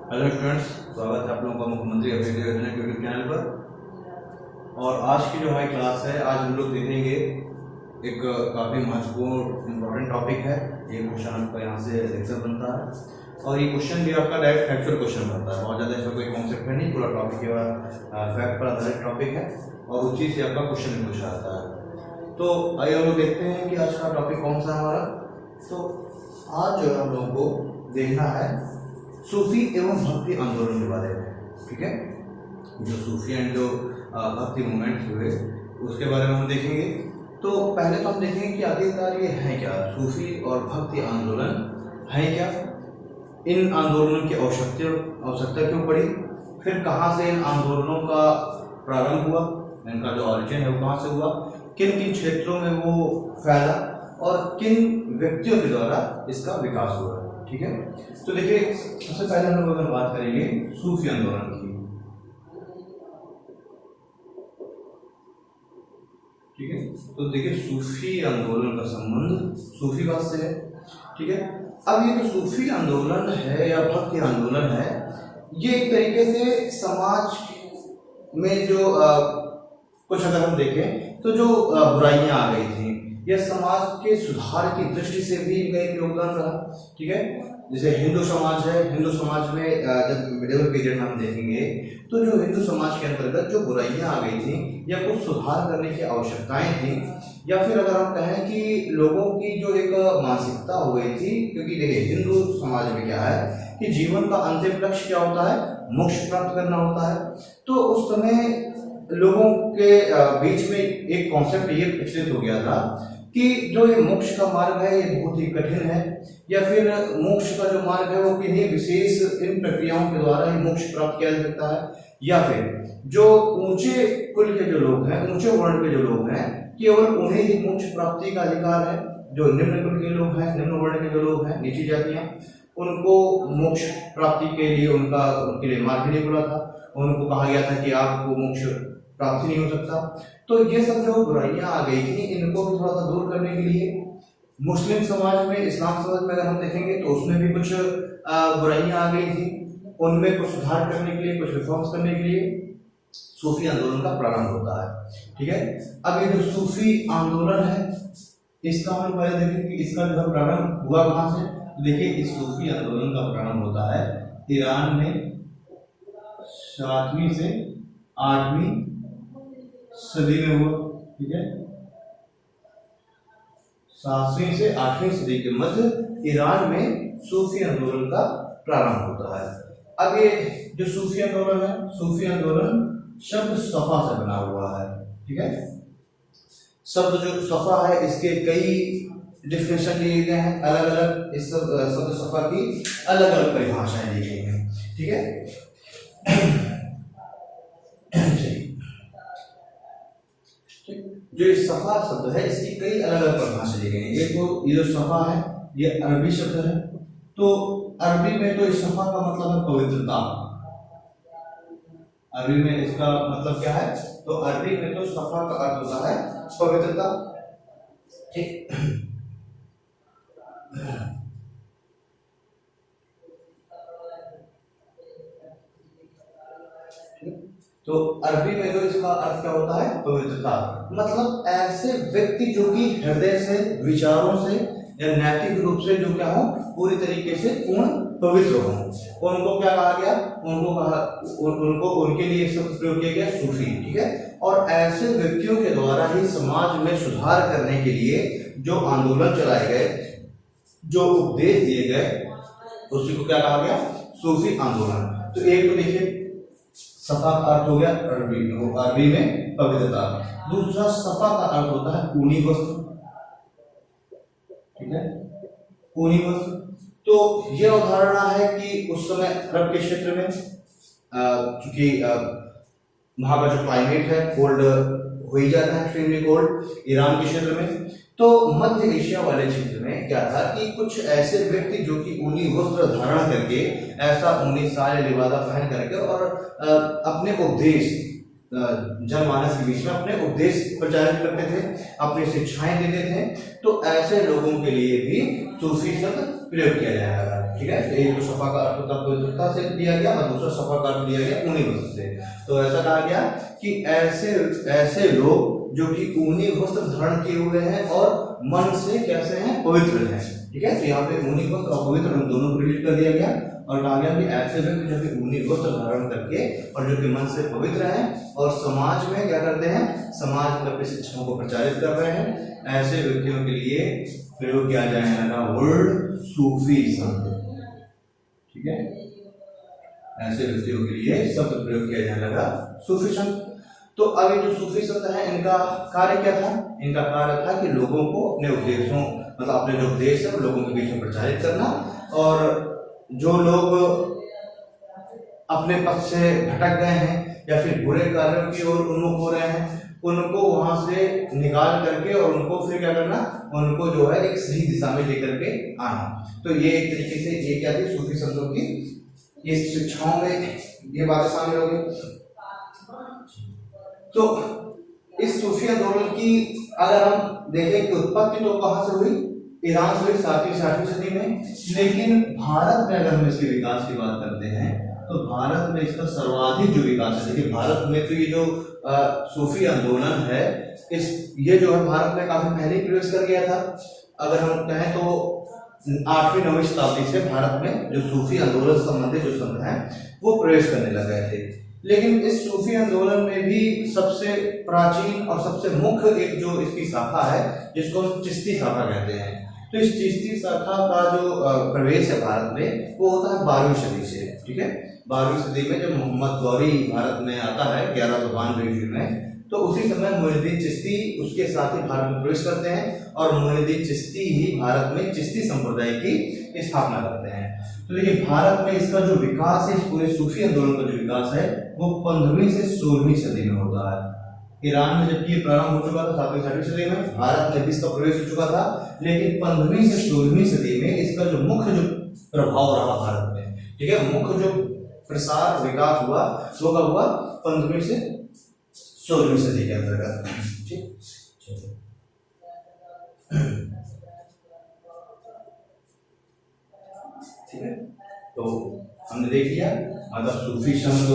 Hello students, स्वागत है आप लोगों का मुख्यमंत्री अभ्युदय योजना के यूट्यूब चैनल पर। और आज की जो हमारी क्लास है, आज हम लोग देखेंगे एक काफ़ी महत्वपूर्ण इम्पोर्टेंट टॉपिक है। ये क्वेश्चन आपका यहाँ से लेक्चर बनता है और ये क्वेश्चन भी आपका डायरेक्ट फैक्चुअल क्वेश्चन बनता है। बहुत ज़्यादा इसका कोई कॉन्सेप्ट है नहीं, पूरा टॉपिक फैक्ट पर आधारित टॉपिक है और उसी से आपका क्वेश्चन भी पूछा जाता है। तो आइए हम लोग देखते हैं कि आज का टॉपिक कौन सा है हमारा। तो आज जो हम लोगों को देखना है सूफी एवं भक्ति आंदोलन के बारे में। ठीक है, जो सूफी एंड जो भक्ति मूवमेंट हुए उसके बारे में हम देखेंगे। तो पहले तो हम देखेंगे कि आखिरकार ये है क्या, सूफी और भक्ति आंदोलन है क्या, इन आंदोलनों की आवश्यकता क्यों पड़ी, फिर कहाँ से इन आंदोलनों का प्रारंभ हुआ, इनका जो ऑरिजिन है वो कहाँ से हुआ, किन किन क्षेत्रों में वो फैला और किन व्यक्तियों के द्वारा इसका विकास हुआ। ठीक है, तो देखिए सबसे पहले हम लोग अगर बात करेंगे सूफी आंदोलन की। ठीक है, तो देखिए सूफी आंदोलन का संबंध सूफीवाद से है। ठीक है, अब ये जो सूफी आंदोलन है या भक्ति आंदोलन है, ये एक तरीके से समाज में जो कुछ अगर हम देखें तो जो बुराइयां आ गई थी यह समाज के सुधार की दृष्टि से भी इनका एक योगदान रहा। ठीक है, जैसे हिंदू समाज है, हिंदू समाज में जब मिडिवल पीरियड में हम देखेंगे तो जो हिंदू समाज के अंतर्गत जो बुराइयां आ गई थी या कुछ सुधार करने की आवश्यकताएं थी, या फिर अगर हम कहें कि लोगों की जो एक मानसिकता हो गई थी, क्योंकि देखिए हिंदू समाज में क्या है कि जीवन का अंतिम लक्ष्य क्या होता है, मोक्ष प्राप्त करना होता है। तो उस समय लोगों के बीच में एक कॉन्सेप्ट ये प्रचलित हो गया था कि जो ये मोक्ष का मार्ग है ये बहुत ही कठिन है, या फिर मोक्ष का जो मार्ग है वो किन्हीं विशेष इन प्रक्रियाओं के द्वारा ही मोक्ष प्राप्त किया जा सकता है, या फिर जो ऊंचे कुल के जो लोग हैं, ऊंचे वर्ण के जो लोग हैं, केवल उन्हें ही मोक्ष प्राप्ति का अधिकार है। जो निम्न कुल के लोग हैं, निम्न वर्ण के जो लोग हैं, नीची जातियां, उनको मोक्ष प्राप्ति के लिए उनके लिए मार्ग नहीं खुला था। उनको कहा गया था कि आपको मोक्ष प्राप्ति नहीं हो सकता। तो ये सब जो बुराइयां आ गई थी इनको भी थोड़ा सा दूर करने के लिए मुस्लिम समाज में, इस्लाम समाज में अगर हम देखेंगे तो उसमें भी कुछ बुराइयां आ गई थी, उनमें कुछ सुधार करने के लिए, कुछ रिफॉर्म्स करने के लिए सूफी आंदोलन का प्रारंभ होता है। ठीक है, अब ये जो सूफी आंदोलन है इसका हम पहले देखें कि इसका जो प्रारंभ हुआ कहाँ से। देखिए इस सूफी आंदोलन का प्रारंभ होता है ईरान में 7वीं से 8वीं सदी में हुआ। ठीक है, 7वीं से 8वीं सदी के मध्य ईरान में सूफी आंदोलन का प्रारंभ होता है। अब ये जो सूफी आंदोलन है, सूफी आंदोलन शब्द सफा से बना हुआ है। ठीक है, शब्द जो सफा है इसके कई डिफिनेशन लिए गए हैं, अलग अलग इस शब्द सफा की अलग अलग परिभाषाएं दी गई हैं। ठीक है, जो इस सफा शब्द है इसकी कई अलग अलग परिभाषा दी गई है। एक तो ये जो सफा है ये अरबी शब्द है, तो अरबी में तो इस सफा का मतलब है पवित्रता। अरबी में इसका मतलब क्या है, तो अरबी में तो सफा का अर्थ होता है पवित्रता। ठीक, तो अरबी में जो इसका अर्थ क्या होता है, पवित्रता। मतलब ऐसे व्यक्ति जो कि हृदय से, विचारों से या नैतिक रूप से जो क्या हो, पूरी तरीके से पूर्ण पवित्र हो, उनको क्या कहा गया, उनको उनके लिए शब्द प्रयोग किया गया सूफी। ठीक है, और ऐसे व्यक्तियों के द्वारा ही समाज में सुधार करने के लिए जो आंदोलन चलाए गए, जो उपदेश दिए गए, उसी को क्या कहा गया, सूफी आंदोलन। तो एक तो देखिए सफा का अर्थ हो गया अरबी में पवित्रता। दूसरा सफा का अर्थ होता है ऊनी वस्त्र। ठीक है, ऊनी वस्त्र। तो यह अवधारणा है कि उस समय अरब के क्षेत्र में क्योंकि वहां का जो क्लाइमेट है कोल्ड हो ही जाता है, एक्सट्रीमली कोल्ड ईरान के क्षेत्र में। तो मध्य एशिया वाले क्षेत्र में क्या था कि कुछ ऐसे व्यक्ति जो कि ऊनी वस्त्र धारण करके, ऐसा ऊनी साल लिबादा पहन करके और अपने उपदेश जनमानस के बीच में अपने उपदेश प्रचारित करते थे, अपनी शिक्षाएं देते थे। तो ऐसे लोगों के लिए भी सूफी शब्द प्रयोग किया जाएगा। ठीक है, एक तो सफा का अर्थ पवित्रता से दिया गया और दूसरा सफा का अर्थ दिया गया ऊनी वस्त्र से। तो ऐसा कहा गया कि ऐसे लोग जो कि ऊनी वस्त्र धारण किए हुए हैं और मन से कैसे हैं, पवित्र हैं। ठीक है, तो यहाँ पे ऊनी वस्त्र और पवित्र दोनों को रिलेट कर दिया गया और कहा गया कि ऐसे व्यक्ति जो कि ऊनी वस्त्र धारण करके और जो कि मन से पवित्र हैं और समाज में क्या करते हैं, समाज में अपनी शिक्षाओं को प्रचारित कर रहे हैं, ऐसे व्यक्तियों के लिए प्रयोग किया जाएगा वर्ड सूफी संत। ठीक है, ऐसे व्यक्तियों के लिए शब्द प्रयोग किया जाने लगा सूफी संत। तो अब ये जो सूफी संत है इनका कार्य क्या था? इनका कार्य था कि लोगों को अपने उपदेशों मतलब अपने जो उपदेश है लोगों के बीच में प्रचारित करना, और जो लोग अपने पथ से भटक गए हैं या फिर बुरे कार्यों की ओर उन्मुख हो रहे हैं उनको वहां से निकाल करके और उनको फिर क्या करना, उनको जो है एक सही दिशा में लेकर के आना। तो ये एक तरीके से ये क्या थी, सूफी संतों की इस शिक्षाओं में ये बातें शामिल हो गई। तो इस सूफी आंदोलन की अगर हम देखें कि उत्पत्ति तो कहां से हुई, ईरान से हुई 7वीं सदी में। लेकिन भारत में अगर हम इसके विकास की बात करते हैं तो भारत में इसका सर्वाधिक जो विकास है, देखिए भारत में तो ये जो सूफी आंदोलन है ये जो है भारत में काफी पहले प्रवेश कर गया था। अगर हम कहें तो 8वीं-9वीं शताब्दी से भारत में जो सूफी आंदोलन संबंधित जो संत हैं वो प्रवेश करने लग गए थे। लेकिन इस सूफी आंदोलन में भी सबसे प्राचीन और सबसे मुख्य एक जो इसकी शाखा है जिसको हम चिश्ती शाखा कहते हैं। तो इस चिश्ती शाखा का जो प्रवेश है भारत में वो होता है 12वीं सदी से। ठीक है, 12वीं सदी में जब मोहम्मद गौरी भारत में आता है 1192 ईस्वी में, तो उसी समय मोइनुद्दीन चिश्ती उसके साथ ही भारत में प्रवेश करते हैं और मोइनुद्दीन चिश्ती ही भारत में चिश्ती संप्रदाय की स्थापना करते हैं। तो देखिए भारत में इसका जो विकास है, पूरे सूफी आंदोलन का जो विकास है वो 15वीं से 16वीं सदी में होता है। ईरान में जबकि ये प्रारंभ हो चुका था 7वीं सदी में, भारत में भी इसका प्रवेश हो चुका था, लेकिन 15वीं से 16वीं सदी में इसका जो मुख्य जो प्रभाव रहा भारत में, ठीक है, मुख्य जो प्रसार विकास हुआ वो कब हुआ, 15वीं से 16वीं सदी के अंतर्गत। ठीक है, तो हमने देख लिया मतलब सूफी संत,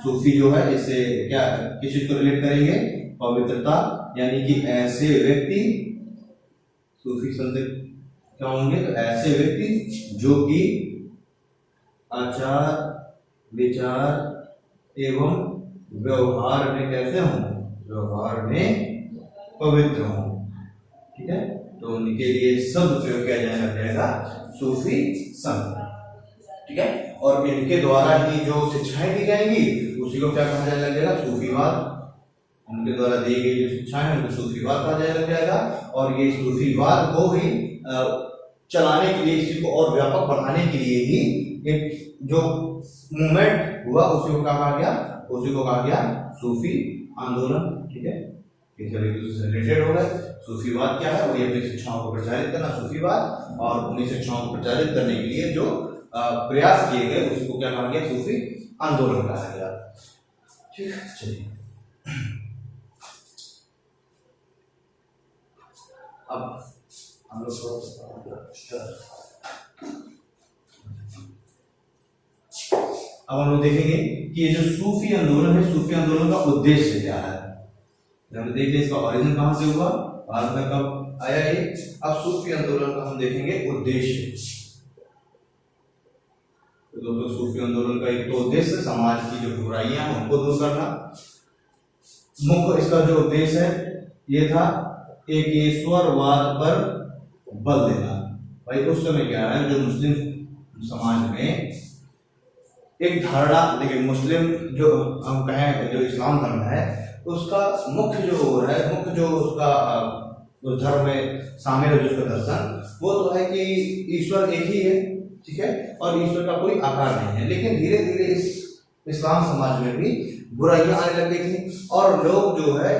सूफी जो है इससे क्या किस चीज को रिलेट करेंगे, पवित्रता, यानी कि ऐसे व्यक्ति सूफी संत क्या होंगे, तो ऐसे व्यक्ति जो कि आचार विचार एवं व्यवहार में कैसे हों, व्यवहार में पवित्र हों। ठीक है, तो उनके लिए शब्द प्रयोग किया जाएगा सूफी संत। ठीक है, और इनके द्वारा ही जो शिक्षाएं दी जाएंगी उसी को क्या कहा जाने लगेगा, सूफीवाद। उनके द्वारा दी गई जो शिक्षाएं हैं उनको सूफीवाद कहा जाने लग जाएगा, और ये सूफीवाद को ही चलाने के लिए, इसी को और व्यापक बढ़ाने के लिए ही एक जो मूवमेंट हुआ उसी को कहा गया, उसी को कहा गया सूफी आंदोलन। ठीक है, रिलेटेड हो गए। सूफीवाद क्या है, वही अपनी शिक्षाओं को प्रचारित करना सूफीवाद, और उन्हीं शिक्षाओं को प्रचारित करने के लिए जो प्रयास किए गए उसको क्या कहा गया, सूफी आंदोलन कहा गया। ठीक है, चलिए अब हम लोग देखेंगे कि ये जो सूफी आंदोलन है, सूफी आंदोलन का उद्देश्य क्या है। हमने देख लिया इसका ओरिजिन कहां से हुआ, भारत में कब आया ये। अब सूफी आंदोलन का हम देखेंगे उद्देश्य। तो दोस्तों सूफी आंदोलन का एक तो उद्देश्य समाज की जो बुराइयां हैं उनको दूर करना। मुख्य इसका जो उद्देश्य है ये था एक ईश्वरवाद पर बल देना। भाई उस समय क्या है, जो मुस्लिम समाज में एक धारणा, देखिए मुस्लिम जो हम कहें जो इस्लाम धर्म है उसका मुख्य जो है, मुख्य जो उसका उस धर्म में शामिल है जो उसका दर्शन, वो तो है कि ईश्वर एक ही है। ठीक है, और ईश्वर का कोई आकार नहीं है। लेकिन धीरे धीरे इस इस्लाम समाज में भी बुराइयां आने लग गई थी और लोग जो है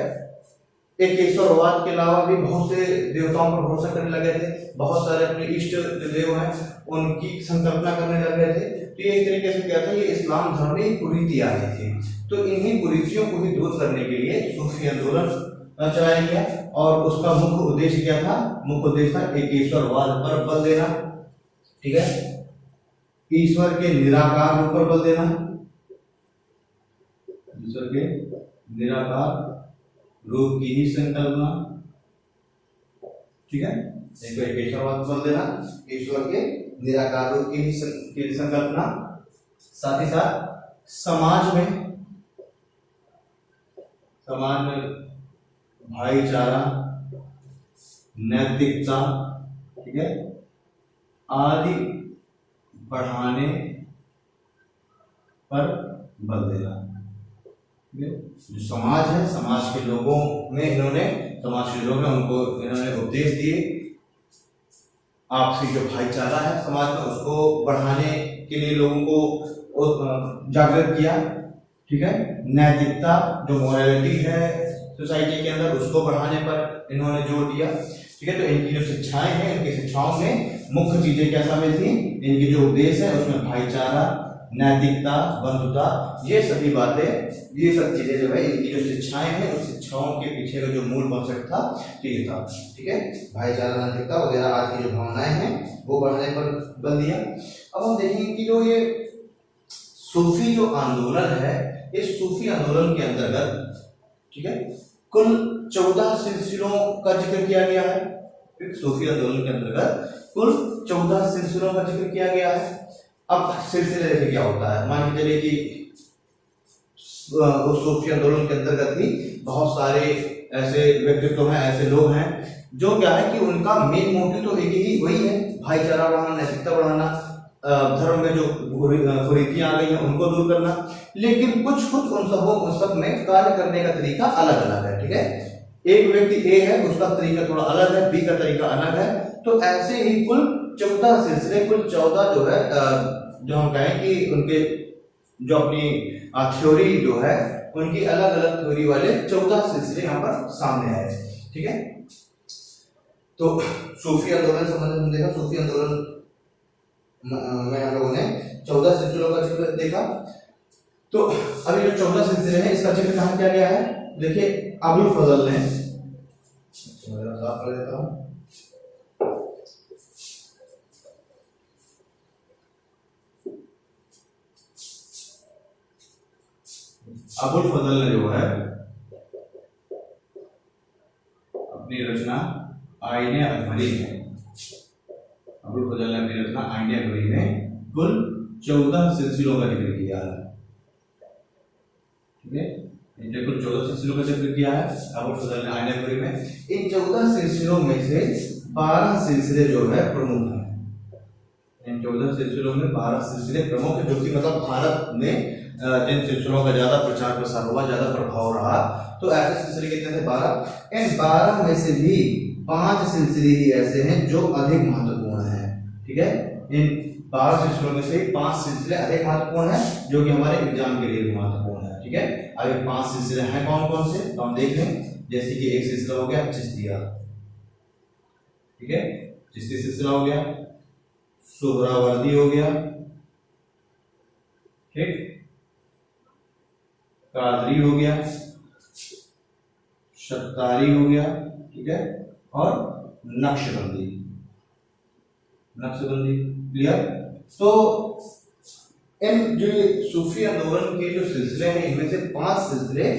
एकेश्वरवाद के अलावा भी बहुत से देवताओं पर भरोसा करने लगे थे, बहुत सारे अपने इष्ट जो देव हैं उनकी संकल्पना करने लगे थे। तो ये एक तरीके से क्या था, ये इस्लाम धर्म में कुरीति आ रही थी। तो इन्हीं कुरीतियों को भी दूर करने के लिए सूफी आंदोलन चलाया गया और उसका मुख्य उद्देश्य क्या था? मुख्य उद्देश्य था एकेश्वरवाद पर बल देना, ठीक है, ईश्वर के निराकार रूप पर बल देना, ईश्वर के निराकार रूप की ही संकल्पना, ठीक है, एकेश्वरवाद पर बल देना, ईश्वर के निराकार रूप की ही संकल्पना, साथ ही साथ समाज में भाईचारा, नैतिकता, ठीक है, आदि बढ़ाने पर बल देना। जो समाज है, समाज के लोगों में उनको इन्होंने उपदेश दिए, आपसी जो भाईचारा है समाज में उसको बढ़ाने के लिए लोगों को जागृत किया, ठीक है, नैतिकता जो मोरालिटी है सोसाइटी के अंदर उसको बढ़ाने पर इन्होंने जोर दिया, ठीक है। तो इनकी जो शिक्षाएं हैं, इनकी शिक्षाओं में मुख्य चीजें क्या शामिल थी? इनकी जो उद्देश्य है उसमें भाईचारा, नैतिकता, बंधुता, ये सभी बातें, ये सब चीजें जो है इनकी जो शिक्षाएं हैं उस शिक्षाओं के पीछे का जो मूल कॉन्सेप्ट था ये था, ठीक है, भाईचारा, नैतिकता वगैरह आज की जो भावनाएं हैं वो बढ़ाने पर बल दिया। अब हम देखेंगे कि जो ये सूफी जो आंदोलन है, इस सूफी आंदोलन के अंतर्गत, ठीक है, कुल 14 सिलसिलों का जिक्र किया गया है। सूफी आंदोलन के अंतर्गत कुल 14 सिलसिलों का जिक्र किया गया है। अब सिलसिले देखिए क्या होता है, मान के चलिए कि उस सूफी आंदोलन के अंतर्गत ही बहुत सारे ऐसे व्यक्तित्व हैं, ऐसे लोग हैं जो क्या है कि उनका मेन मोटिव तो एक ही वही है, भाईचारा बढ़ाना, नैतिकता बढ़ाना, धर्म में जो कुरीतियां आ गई हैं उनको दूर करना, लेकिन कुछ उन सब में कार्य करने का तरीका अलग अलग है, ठीक है। एक व्यक्ति ए है, उसका तरीका थोड़ा अलग है, बी का तरीका अलग है। तो ऐसे ही कुल 14 सिलसिले, कुल 14 जो है, जो हम कहें कि उनके जो अपनी थ्योरी जो है उनकी अलग अलग थ्योरी वाले 14 सिलसिले यहाँ पर सामने आए, ठीक है। तो सूफी आंदोलन संबंधित हम देखा, सूफी आंदोलन में हम लोगों ने 14 सिलसिलों का जिक्र देखा। तो अभी जो 14 सिलसिले हैं इसका जिक्र कहाँ किया गया है? देखिए अबुल फजल ने, साफ कर देता हूं, अबुल फजल ने जो है अपनी रचना आईने अकबरी में, अबुल फजल ने अपनी रचना आईने अकबरी में कुल 14 सिलसिलों का जिक्र किया है, ठीक है। इनने कुल 14 सिलसिलों का जिक्र किया है अबुल फजल ने आईने अकबरी में। इन 14 सिलसिलों में से 12 सिलसिले जो है प्रमुख हैं। इन 14 सिलसिलों में 12 सिलसिले प्रमुख है, जो कि मतलब भारत में जिन सिलसिलों का ज्यादा प्रचार प्रसार हुआ, ज्यादा प्रभाव रहा, तो ऐसे सिलसिले कितने थे? 12। इन 12 में से भी 5 सिलसिले ही ऐसे हैं जो अधिक महत्वपूर्ण हैं, ठीक है। इन 12 सिलसिलों में से 5 सिलसिले अधिक महत्वपूर्ण हैं, जो कि हमारे एग्जाम के लिए भी महत्वपूर्ण है, ठीक है। अभी 5 सिलसिले हैं कौन कौन से, तो हम देख लें। जैसे कि एक सिलसिला हो गया चिश्तिया, ठीक है, चिश्ती सिलसिला हो गया, सुहरावर्दी हो गया, ठीक, कादरी हो गया, शत्तारी हो गया, ठीक है, और नक्शबंदी, क्लियर। तो इन जो सूफी आंदोलन के जो सिलसिले हैं इनमें से 5 सिलसिले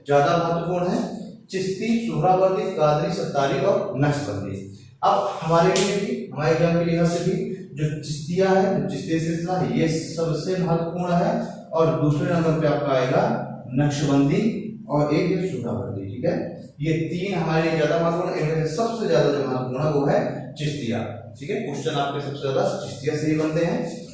ज्यादा महत्वपूर्ण हैं, चिश्ती, सुहरावर्दी, कादरी, शत्तारी और नक्शबंदी। अब हमारे लिए भी, हमारे एग्जाम के लिहाज से भी जो चिश्तिया है, जो चिश्ती सिलसिला है, ये सबसे महत्वपूर्ण है, और दूसरे नंबर पे आपका आएगा नक्शबंदी और एक है सुहरावर्दी, ठीक है। ये 3 हमारे लिए ज्यादा महत्वपूर्ण, इनमें से सबसे ज्यादा जो महत्वपूर्ण है वो है चिश्तिया, ठीक है। क्वेश्चन आपके सबसे ज्यादा चिश्तिया से ही बनते हैं।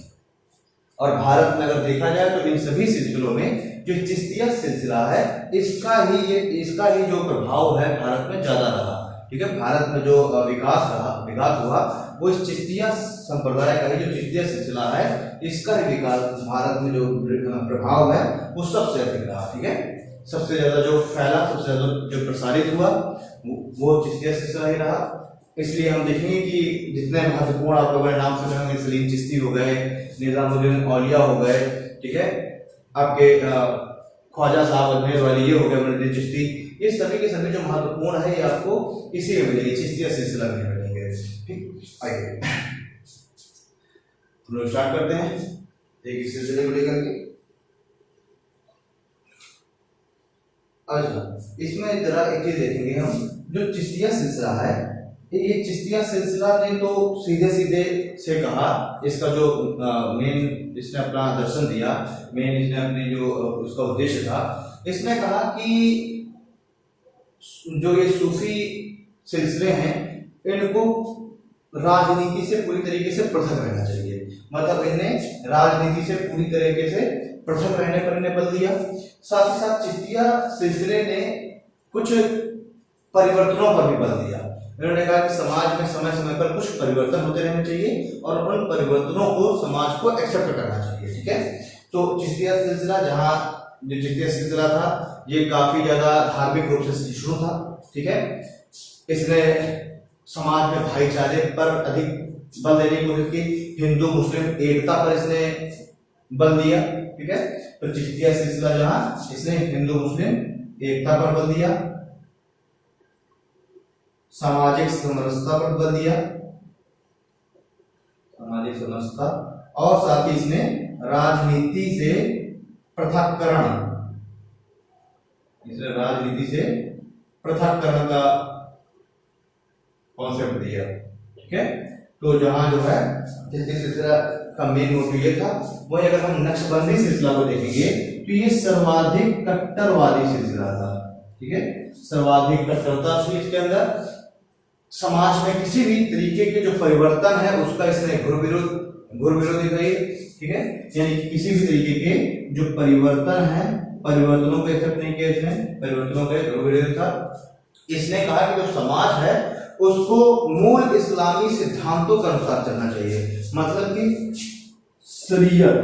और भारत में अगर देखा जाए तो इन सभी सिलसिलों में जो चिश्तिया सिलसिला है इसका ही जो प्रभाव है भारत में ज्यादा रहा, ठीक है। भारत में जो विकास हुआ वो इस चिश्तिया संप्रदाय का ही, जो चिश्तिया सिलसिला है इसका ही विकास, भारत में जो प्रभाव है वो सबसे अधिक रहा, ठीक है। सबसे ज्यादा जो फैला, सबसे ज्यादा जो प्रसारित हुआ वो चिश्तिया सिलसिला ही रहा। इसलिए हम देखेंगे कि जितने महत्वपूर्ण आप लोगों ने नाम सुने होंगे, सलीम चिश्ती हो गए, निजामुद्दीन औलिया हो गए, ठीक है, आपके ख्वाजा साहब अजमेर वाले ये हो गए, मुइनुद्दीन चिश्ती, ये सभी के सभी जो महत्वपूर्ण है ये आपको इसी में मिलेंगे, चिश्तिया सिलसिला में मिलेंगे। ठीक, आइए हम लोग स्टार्ट करते हैं एक सिलसिले को लेकर के। अच्छा, इसमें जरा एक चीज देखेंगे हम, जो चिश्तिया सिलसिला है, ये चिश्तिया सिलसिला ने तो सीधे सीधे से कहा, इसका जो मेन इसने अपना दर्शन दिया, मेन इसने अपनी जो उसका उद्देश्य था, इसने कहा कि जो ये सूफी सिलसिले हैं इनको राजनीति से पूरी तरीके से पृथक रहना चाहिए। मतलब इन्हें राजनीति से पूरी तरीके से पृथक रहने पर इन्हें बल दिया। साथ ही साथ चिश्तिया सिलसिले ने कुछ परिवर्तनों पर भी बल दिया। उन्होंने कहा कि समाज में समय समय पर कुछ परिवर्तन होते रहने चाहिए और उन परिवर्तनों को समाज को एक्सेप्ट करना चाहिए। ठीक है, तो चिश्तिया सिलसिला, जहाँ जो चिश्तिया सिलसिला था ये काफी ज्यादा धार्मिक रूप से सहिष्णु था। ठीक है, इसने समाज में भाईचारे पर अधिक बल देने की कोशिश की, हिंदू मुस्लिम एकता पर इसने बल दिया। ठीक है, तो चिश्तिया सिलसिला जहां इसने हिंदू मुस्लिम एकता पर बल दिया, सामाजिक समरसता पर बल दिया, सामाजिक समरसता, और साथ ही इसने राजनीति से पृथक्करण, इसने राजनीति से पृथक्करण का कॉन्सेप्ट दिया। ठीक है, तो जहां जो है चिश्तिया सिलसिला का मेन मोटिव ये था। वही अगर हम नक्शबंदी सिलसिला को देखेंगे तो ये सर्वाधिक कट्टरवादी सिलसिला था। ठीक है, सर्वाधिक कट्टरता थी इसके अंदर। समाज में किसी भी तरीके के जो परिवर्तन है उसका इसने घोर विरोधी था ये। ठीक है, यानी कि किसी भी तरीके के जो परिवर्तन है, परिवर्तनों को एक्सेप्ट नहीं किया इसने, परिवर्तनों का घोर विरोधी था। इसने कहा कि जो समाज है उसको मूल इस्लामी सिद्धांतों के अनुसार चलना चाहिए। मतलब कि शरीयत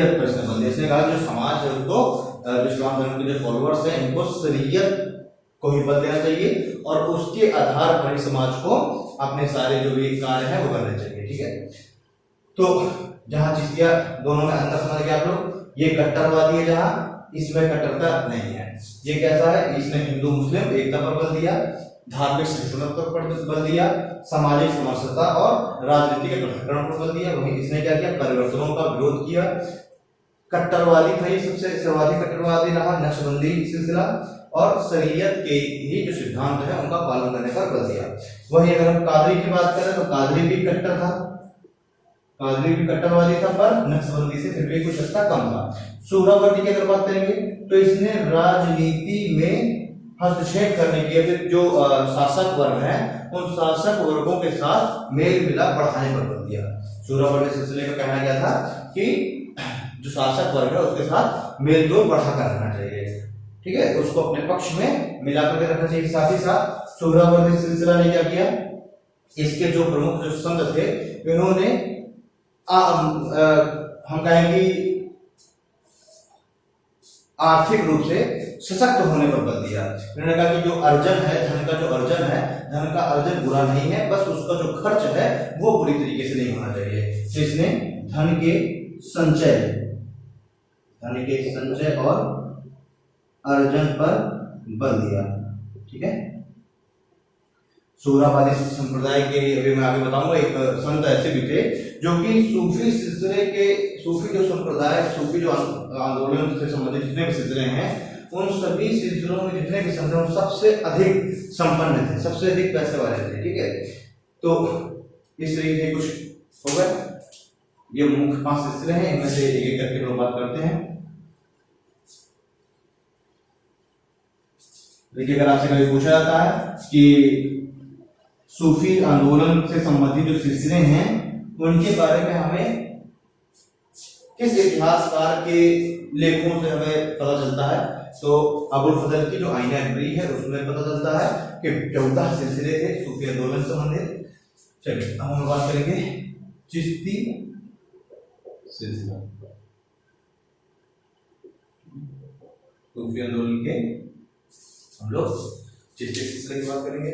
पर इसने बल दिया। इसने कहा जो समाज है उसको, जो इस्लाम धर्म के जो फॉलोअर्स हैं इनको शरीयत को ही बल देना चाहिए और उसके आधार पर ही समाज को अपने सारे जो भी कार्य है वो करने चाहिए। ठीक है, तो जहां चिश्तिया, दोनों में अंतर समझ गए आप लोग, ये कट्टरवादी है जहां इसमें कट्टरता नहीं है। ये कैसा है, इसने हिंदू मुस्लिम एकता पर बल दिया, धार्मिक सहिष्णुता पर बल दिया, सामाजिक समरसता और राजनीति के पृथक्करण पर बल दिया। वहीं इसने क्या किया, परिवर्तनों का विरोध किया। कट्टरवादी था ये, सबसे सर्वाधिक कट्टरवादी रहा नक्शबंदी सिलसिला, और शरीयत के ही जो सिद्धांत है उनका पालन करने पर बल दिया। वहीं अगर हम कादरी की बात करें तो कादरी भी कट्टर था, कादरी भी कट्टरवादी था, पर नक्शबंदी से फिर भी कुछ हद तक कम था। सुहरावर्दी की अगर बात करेंगे तो इसने राजनीति में हस्तक्षेप करने के, फिर जो शासक वर्ग है उन शासक वर्गों के साथ मेल मिलाप बढ़ाने पर बल दिया। सुहरावर्दी सिलसिले का कहना क्या था कि जो शासक वर्ग है उसके साथ मेल जोल बढ़ा कर रखना चाहिए। ठीक है, उसको अपने पक्ष में मिला करके रखना चाहिए। साथ ही साथ सुहरावर्दी सिलसिला ने क्या किया, इसके जो प्रमुख जो संत थे इन्होंने हम कहेंगे आर्थिक रूप से सशक्त होने पर बल दिया। इन्होंने कहा कि जो अर्जन है, धन का जो अर्जन है, धन का अर्जन बुरा नहीं है, बस उसका जो खर्च है वो बुरी तरीके से नहीं होना चाहिए। तो इसने धन के संचय और अर्जन पर बल दिया। ठीक है, सुहरावादी संप्रदाय के, अभी मैं आगे बताऊंगा, एक संत ऐसे भी थे जो कि सूफी सिलसिले के, सूफी जो संप्रदाय, सूफी जो आंदोलन से संबंधित जितने भी सिलसिले हैं उन सभी सिलसिलों में जितने भी संत हैं सबसे अधिक संपन्न थे, सबसे अधिक पैसे वाले थे। ठीक है, तो इस तरीके से कुछ होगा। ये मुख्य 5 सिलसिले हैं, इनमें से एक एक करके लोग बात करते हैं। देखिए, अगर आपसे कभी पूछा जाता है कि सूफी आंदोलन से संबंधित जो सिलसिले हैं उनके बारे में हमें किस इतिहासकार के लेखों से हमें पता चलता है, तो अबुल फजल की जो आईना इब्री है उसमें पता चलता है कि 14 सिलसिले थे सूफी आंदोलन से संबंधित। चलिए अब हम बात करेंगे चिश्ती सिलसिला, सूफी आंदोलन के हम लोग चिश्ती सिलसिले की बात करेंगे।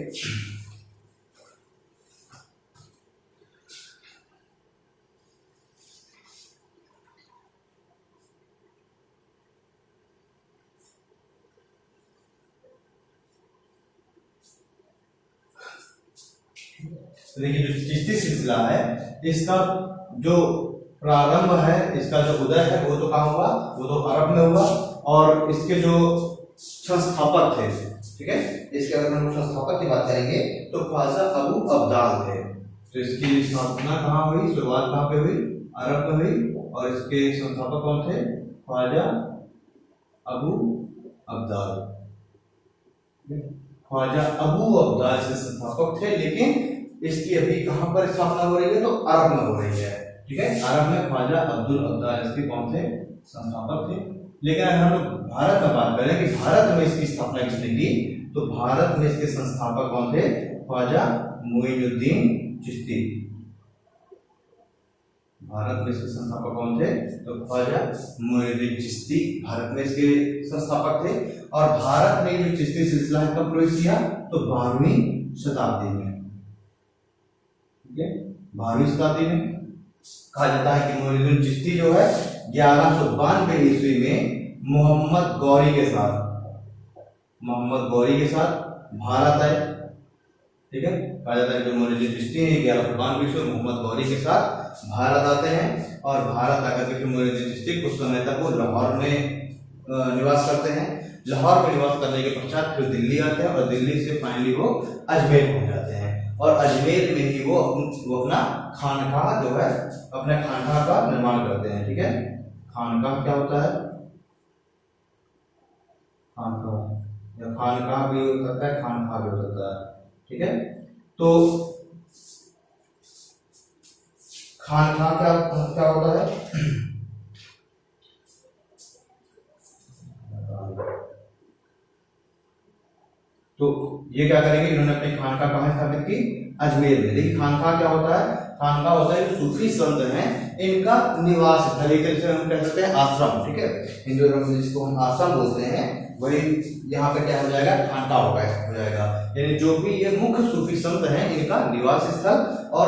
देखिए जो चिश्ती सिलसिला है इसका जो प्रारंभ है, इसका जो उदय है वो तो कहाँ हुआ, वो तो अरब में हुआ। और इसके जो संस्थापक थे, ठीक है, इसके अगर हम संस्थापक की बात करेंगे तो ख्वाजा अबू अब्दाल थे। तो इसकी स्थापना कहाँ हुई, शुरुआत कहाँ पे हुई, अरब में हुई। और इसके संस्थापक कौन थे, ख्वाजा अबू अब्दाल। ख्वाजा अबू अब्दाल से संस्थापक थे, लेकिन इसकी अभी कहां पर स्थापना हो रही है, तो अरब में हो रही है, ठीक है। अरब में ख्वाजा अब्दुल अब्दाल इसके कौन थे, संस्थापक थे। लेकिन अगर हम लोग भारत में बात करें कि भारत में इसकी स्थापना किसने की, तो भारत में इसके संस्थापक कौन थे, ख्वाजा मोइनुद्दीन चिश्ती। भारत में इसके संस्थापक कौन थे, तो ख्वाजा मोइनुद्दीन चिश्ती भारत में इसके संस्थापक थे। और भारत में जो चिश्ती सिलसिला है कब प्रवेश किया, तो 12वीं शताब्दी में, 12वीं शताब्दी में। कहा जाता है कि मोइनुद्दीन चिश्ती जो है 1192 ईस्वी में मोहम्मद गौरी के साथ भारत आए, ठीक है। कहा जाता है कि मोइनुद्दीन चिश्ती 1192 ईस्वी में मोहम्मद गौरी के साथ भारत आते हैं। और भारत आकर के मोइनुद्दीन चिश्ती कुछ समय तक वो लाहौर में निवास करते हैं। लाहौर में निवास करने के पश्चात फिर दिल्ली आते हैं और दिल्ली से फाइनली वो अजमेर पहुंच जाते हैं। और अजमेर में ही वो अपना खानकाह जो है, अपने खानकाह का निर्माण करते हैं, ठीक है। खानकाह क्या होता है, खानकाह या खानकाह भी हो सकता है, खानकाह भी हो सकता है, ठीक है। तो खानकाह क्या होता है, तो ये क्या करेंगे, इन्होंने अपनी खानकाह कहाँ स्थापित की, अजमेर में। देखिए खानकाह क्या होता है, खानकाह होता है जो सूफी संत हैं इनका निवास स्थल, एक तरह से हम कह सकते हैं आश्रम, ठीक है। हिंदू धर्म में जिसको हम आश्रम बोलते हैं, वही यहाँ पे क्या हो जाएगा, खानकाह हो जाएगा। यानी जो भी ये मुख्य सूफी संत हैं इनका निवास स्थल, और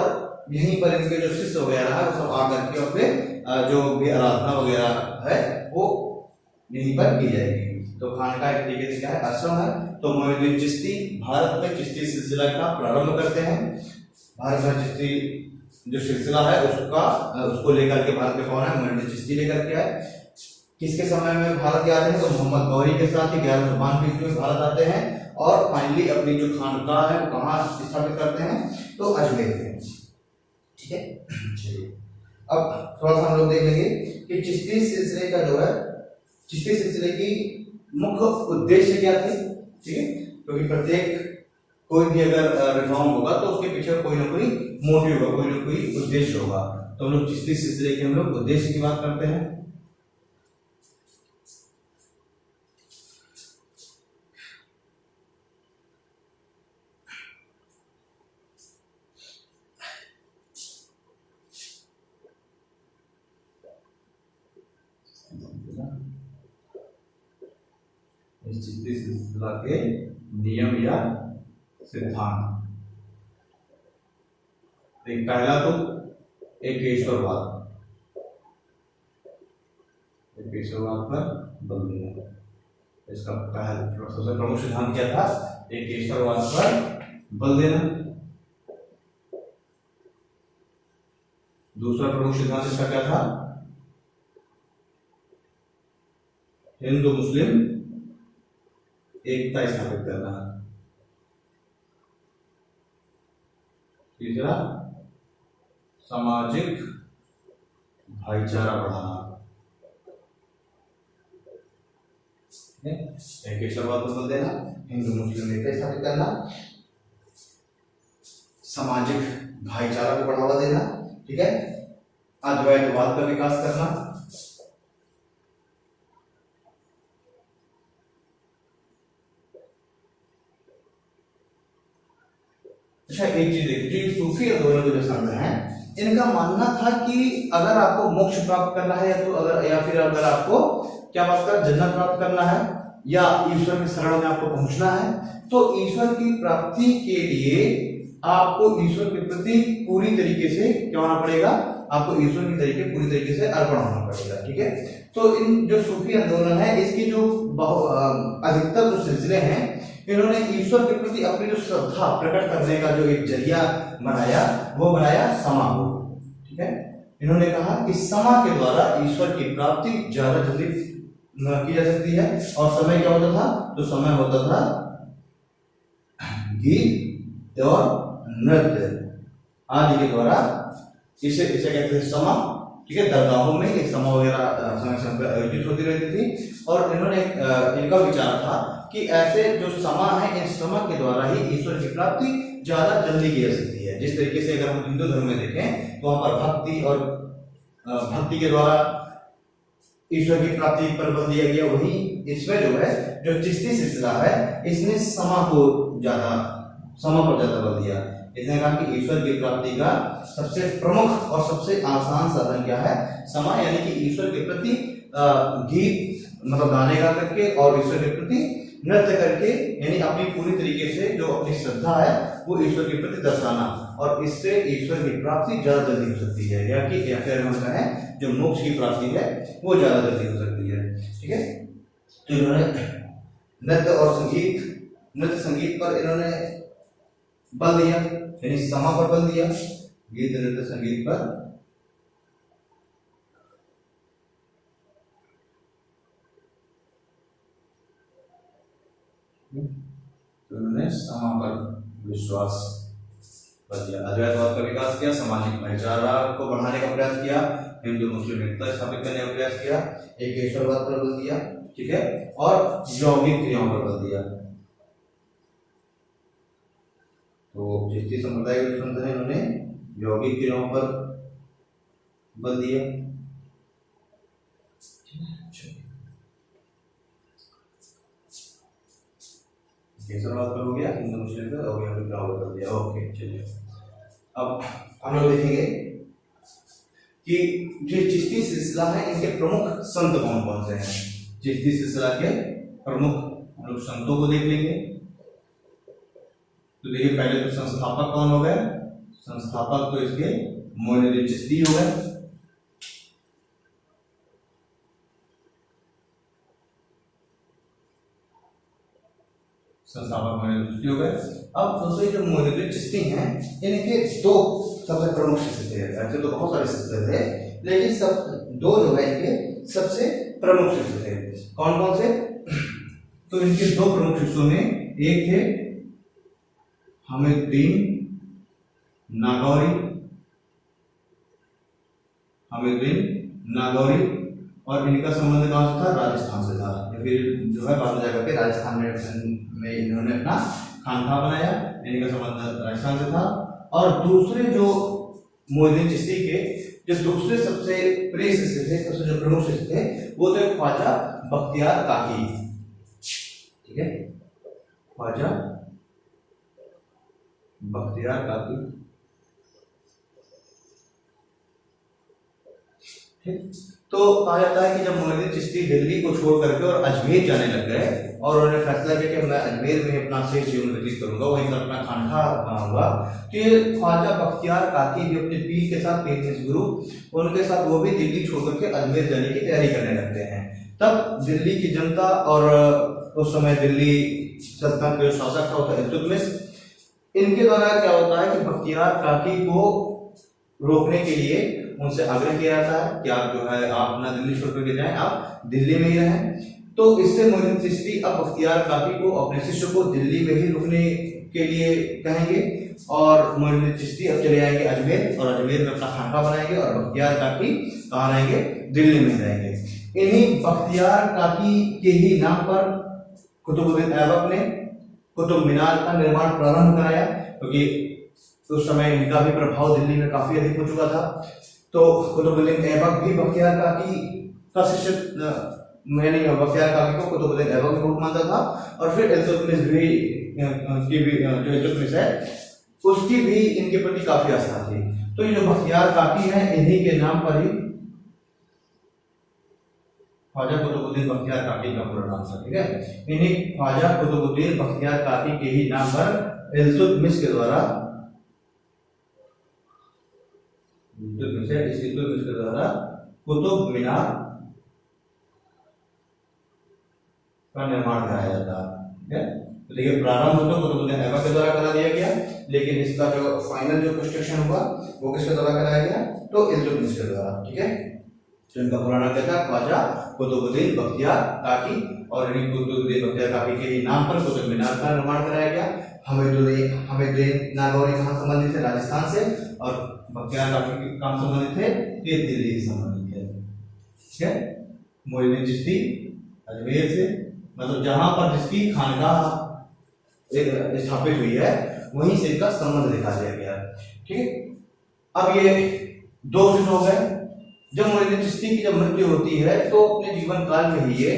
यहीं पर इनके जो शिष्य वगैरह है वो सब आकर के और फिर जो भी आराधना वगैरह है वो यहीं पर की जाएगी। तो खानकाह एक तरीके से क्या है, आश्रम है। तो मोइनुद्दीन चिश्ती भारत में चिश्ती सिलसिला का प्रारंभ करते हैं। भारत में चिश्ती जो सिलसिला है उसको लेकर के भारत में कौन है, मोइनुद्दीन चिश्ती लेकर के आए। किसके समय में भारत के आते हैं, तो मोहम्मद गौरी के साथ 1192 ईस्वी में भारत आते हैं। और फाइनली अपनी जो खानकाह है वो कहाँ स्थापित करते हैं, तो अजमेर में, ठीक है। चलिए अब थोड़ा सा हम लोग देख लेंगे कि चिश्ती सिलसिले का जो है, चिश्ती सिलसिले की मुख्य उद्देश्य क्या थे, ठीक है। क्योंकि प्रत्येक कोई भी अगर रिफॉर्म होगा तो उसके पीछे कोई ना कोई मोटिव होगा, कोई ना कोई उद्देश्य होगा। तो हम लोग चिश्ती सिलसिले के हम लोग उद्देश्य की बात करते हैं। चिश्ती सिलसिला के नियम या सिद्धांत, पहला तो एकेश्वरवाद पर बल देना। इसका पहला सबसे प्रमुख सिद्धांत क्या था, एकेश्वरवाद पर बल देना। दूसरा प्रमुख सिद्धांत इसका क्या था, हिंदू मुस्लिम एकता स्थापित करना। तीसरा सामाजिक भाईचारा बढ़ाना। एकेश्वरवाद पर बल देना, हिंदू मुस्लिम एकता स्थापित करना, सामाजिक भाईचारा को बढ़ावा देना, ठीक है। अद्वैतवाद का विकास करना, अच्छा एक चीज देखिए, सूफी आंदोलन के जो संत हैं इनका मानना था कि अगर आपको मोक्ष प्राप्त करना है या फिर अगर आपको क्या बात कर जन्नत प्राप्त करना है, या ईश्वर के शरण में आपको पहुंचना है, तो ईश्वर की प्राप्ति के लिए आपको ईश्वर के प्रति पूरी तरीके से क्या होना पड़ेगा, आपको ईश्वर की तरीके पूरी तरीके से अर्पण होना पड़ेगा। ठीक है, तो इन जो सूफी आंदोलन है इसके जो अधिकतर जो सिलसिले हैं, इन्होंने ईश्वर के प्रति अपनी जो श्रद्धा प्रकट करने का जो एक जरिया बनाया, वो बनाया समा को। ठीक है, इन्होंने कहा कि समा के द्वारा ईश्वर की प्राप्ति ज्यादा जल्दी की जा सकती है। और समय क्या होता था, तो समय होता था गीत और नृत्य आदि के द्वारा इसे कहते हैं समा। ठीक है, दरगाहों में एक समा वगैरह समय समय पर आयोजित होती रहती थी। और इन्होंने इनका विचार था कि ऐसे जो समा है, इन समा के द्वारा ही ईश्वर की प्राप्ति ज्यादा जल्दी की जा सकती है। जिस तरीके से अगर हम हिंदू धर्म में देखें तो वहां पर भक्ति और भक्ति के द्वारा ईश्वर की प्राप्ति पर बल दिया गया, वही इसमें जो है जो चिश्ती सिलसिला है इसने समा पर ज्यादा बल दिया। इसने कहा कि ईश्वर की प्राप्ति का सबसे प्रमुख और सबसे आसान साधन क्या है, समा, यानी कि ईश्वर के प्रति गीत मतलब गाने गा करके और ईश्वर के प्रति नृत्य करके, यानी अपनी पूरी तरीके से जो अपनी श्रद्धा है वो ईश्वर के प्रति दर्शाना, और इससे ईश्वर की प्राप्ति ज्यादा जल्दी हो सकती है, या फिर हम कहें जो मोक्ष की प्राप्ति है वो ज्यादा जल्दी हो सकती है। ठीक है, तो इन्होंने नृत्य और संगीत पर इन्होंने बल दिया, यानी समा पर बल दिया, गीत नृत्य संगीत पर। तो उन्होंने समा पर विश्वास कर दिया, अद्वैतवाद का विकास किया, सामाजिक भाईचारा को बढ़ाने का प्रयास किया, हिंदू मुस्लिम एकता स्थापित करने का प्रयास किया, एकेश्वरवाद पर बल दिया। ठीक है, और यौगिक क्रियाओं पर बल दिया। तो चिश्ती संप्रदाय के संत हैं, इन्होंने यौगिक क्रियाओं पर बल दिया। केसरवाद पर हो गया, हिंदू मुस्लिम पर और यौगिक क्रियाओं पर बल दिया। ओके, चलिए अब हम लोग देखेंगे कि जो चिश्ती सिलसिला है इनके प्रमुख संत कौन कौन से हैं। चिश्ती सिलसिला के प्रमुख हम लोग संतों को देख लेंगे। तो देखिए, पहले तो संस्थापक कौन हो गए, संस्थापक तो इसके मोइनुद्दीन चिश्ती हो गए। संस्थापक मोइनुद्दीन चिश्ती हो गए। अब दोस्तों जो मोइनुद्दीन चिश्ती हैं इनके दो सबसे प्रमुख शिष्य थे, ऐसे तो बहुत सारे शिष्य थे, लेकिन सब दो जो है इनके सबसे प्रमुख शिष्य थे। कौन कौन से, तो इनके दो प्रमुख शिष्यों में एक थे हमीदुद्दीन नागौरी, और इनका संबंध कहां से था, राजस्थान से था। या फिर जो है बाद में जाकर के राजस्थान में इन्होंने अपना खानका बनाया, इनका संबंध राजस्थान से था। और दूसरे जो मोइनुद्दीन चिश्ती के जो दूसरे सबसे प्रिय शिष्य थे, सबसे जो प्रमुख शिष्य थे, वो थे ख्वाजा बख्तियार काकी। ठीक है, ख्वाजा बख्तियार काकी। ठीक, तो कहा जाता है कि जब मोइनुद्दीन चिश्ती दिल्ली को छोड़ करके और अजमेर जाने लग गए और उन्होंने फैसला किया कि मैं अजमेर में अपना शेष जीवन व्यतीत करूंगा, वहीं पर अपना खानका बनाऊंगा, तो ये ख्वाजा बख्तियार काकी भी अपने पीर के साथ, पीर के गुरु उनके साथ, वो भी दिल्ली छोड़ करके अजमेर जाने की तैयारी करने लगते हैं। तब दिल्ली की जनता और उस समय दिल्ली सल्तनत के जो शासक था वो था इल्तुतमिश, इनके द्वारा क्या होता है कि बख्तियार काकी को रोकने के लिए उनसे आग्रह किया जाता है कि आप जो है आप ना दिल्ली छोड़ करके जाएं, आप दिल्ली में ही रहें। तो इससे मोइनुद्दीन चिश्ती अब बख्तियार काकी को, अपने शिष्य को दिल्ली में ही रुकने के लिए कहेंगे, और मोइनुद्दीन चिश्ती अब चले जाएंगे अजमेर, और अजमेर में अपना खानका बनाएंगे, और बख्तियार काकी कहाँ रहेंगे, दिल्ली में रहेंगे। इन्हीं बख्तियार काकी के ही नाम पर कुतुबुद्दीन ऐबक ने कुतुब मीनार का निर्माण प्रारंभ कराया, क्योंकि उस समय इनका भी प्रभाव दिल्ली में काफी अधिक हो चुका था। तो कुतुबुद्दीन ऐबक भी बख्तियार काकी का शिष्य, मैंने बख्तियार काकी को कुतुबुद्दीन ऐबक भी बहुत मानता था। और फिर इल्तुतमिश भी जो इल्तुतमिश है उसकी भी इनके प्रति काफी आस्था थी। तो ये जो बख्तियार काकी है इन्हीं के नाम पर ही ख्वाजा कुतुबुद्दीन बख्तियार काकी का पूरा नाम था, ठीक है। इन्हीं ख्वाजा कुतुबुद्दीन बख्तियार काकी के ही नाम पर इल्तुतमिश के द्वारा कुतुब मीनार का निर्माण कराया जाता है, ठीक है। तो देखिए प्रारंभ तो कुतुबुद्दीन ऐबक के द्वारा करा दिया गया, लेकिन इसका जो फाइनल जो कंस्ट्रक्शन हुआ वो किसके द्वारा कराया गया, तो इल्तुतमिश के द्वारा, ठीक है। तो इनका पूरा नाम क्या था, ख्वाजा कुतुबुद्दीन बख्तियार काकी, और इन्हीं कुतुबुद्दीन बख्तियार काकी के ही नाम पर कुतुब मीनार का निर्माण कराया गया। हमीदुद्दीन नागौरी कहाँ संबंधित है, राजस्थान से, और बख्तियार काकी कहाँ संबंधित है, ये दिल्ली से संबंधित है, ठीक है। मोइनुद्दीन चिश्ती अजमेर से, मतलब जहां पर जिसकी खानकाह स्थापित हुई है वहीं से इसका संबंध दिखा दिया गया, ठीक है। अब ये दो चीज हो गए। जब मोइनुद्दीन चिश्ती की जब मृत्यु होती है तो अपने जीवन काल में ही ये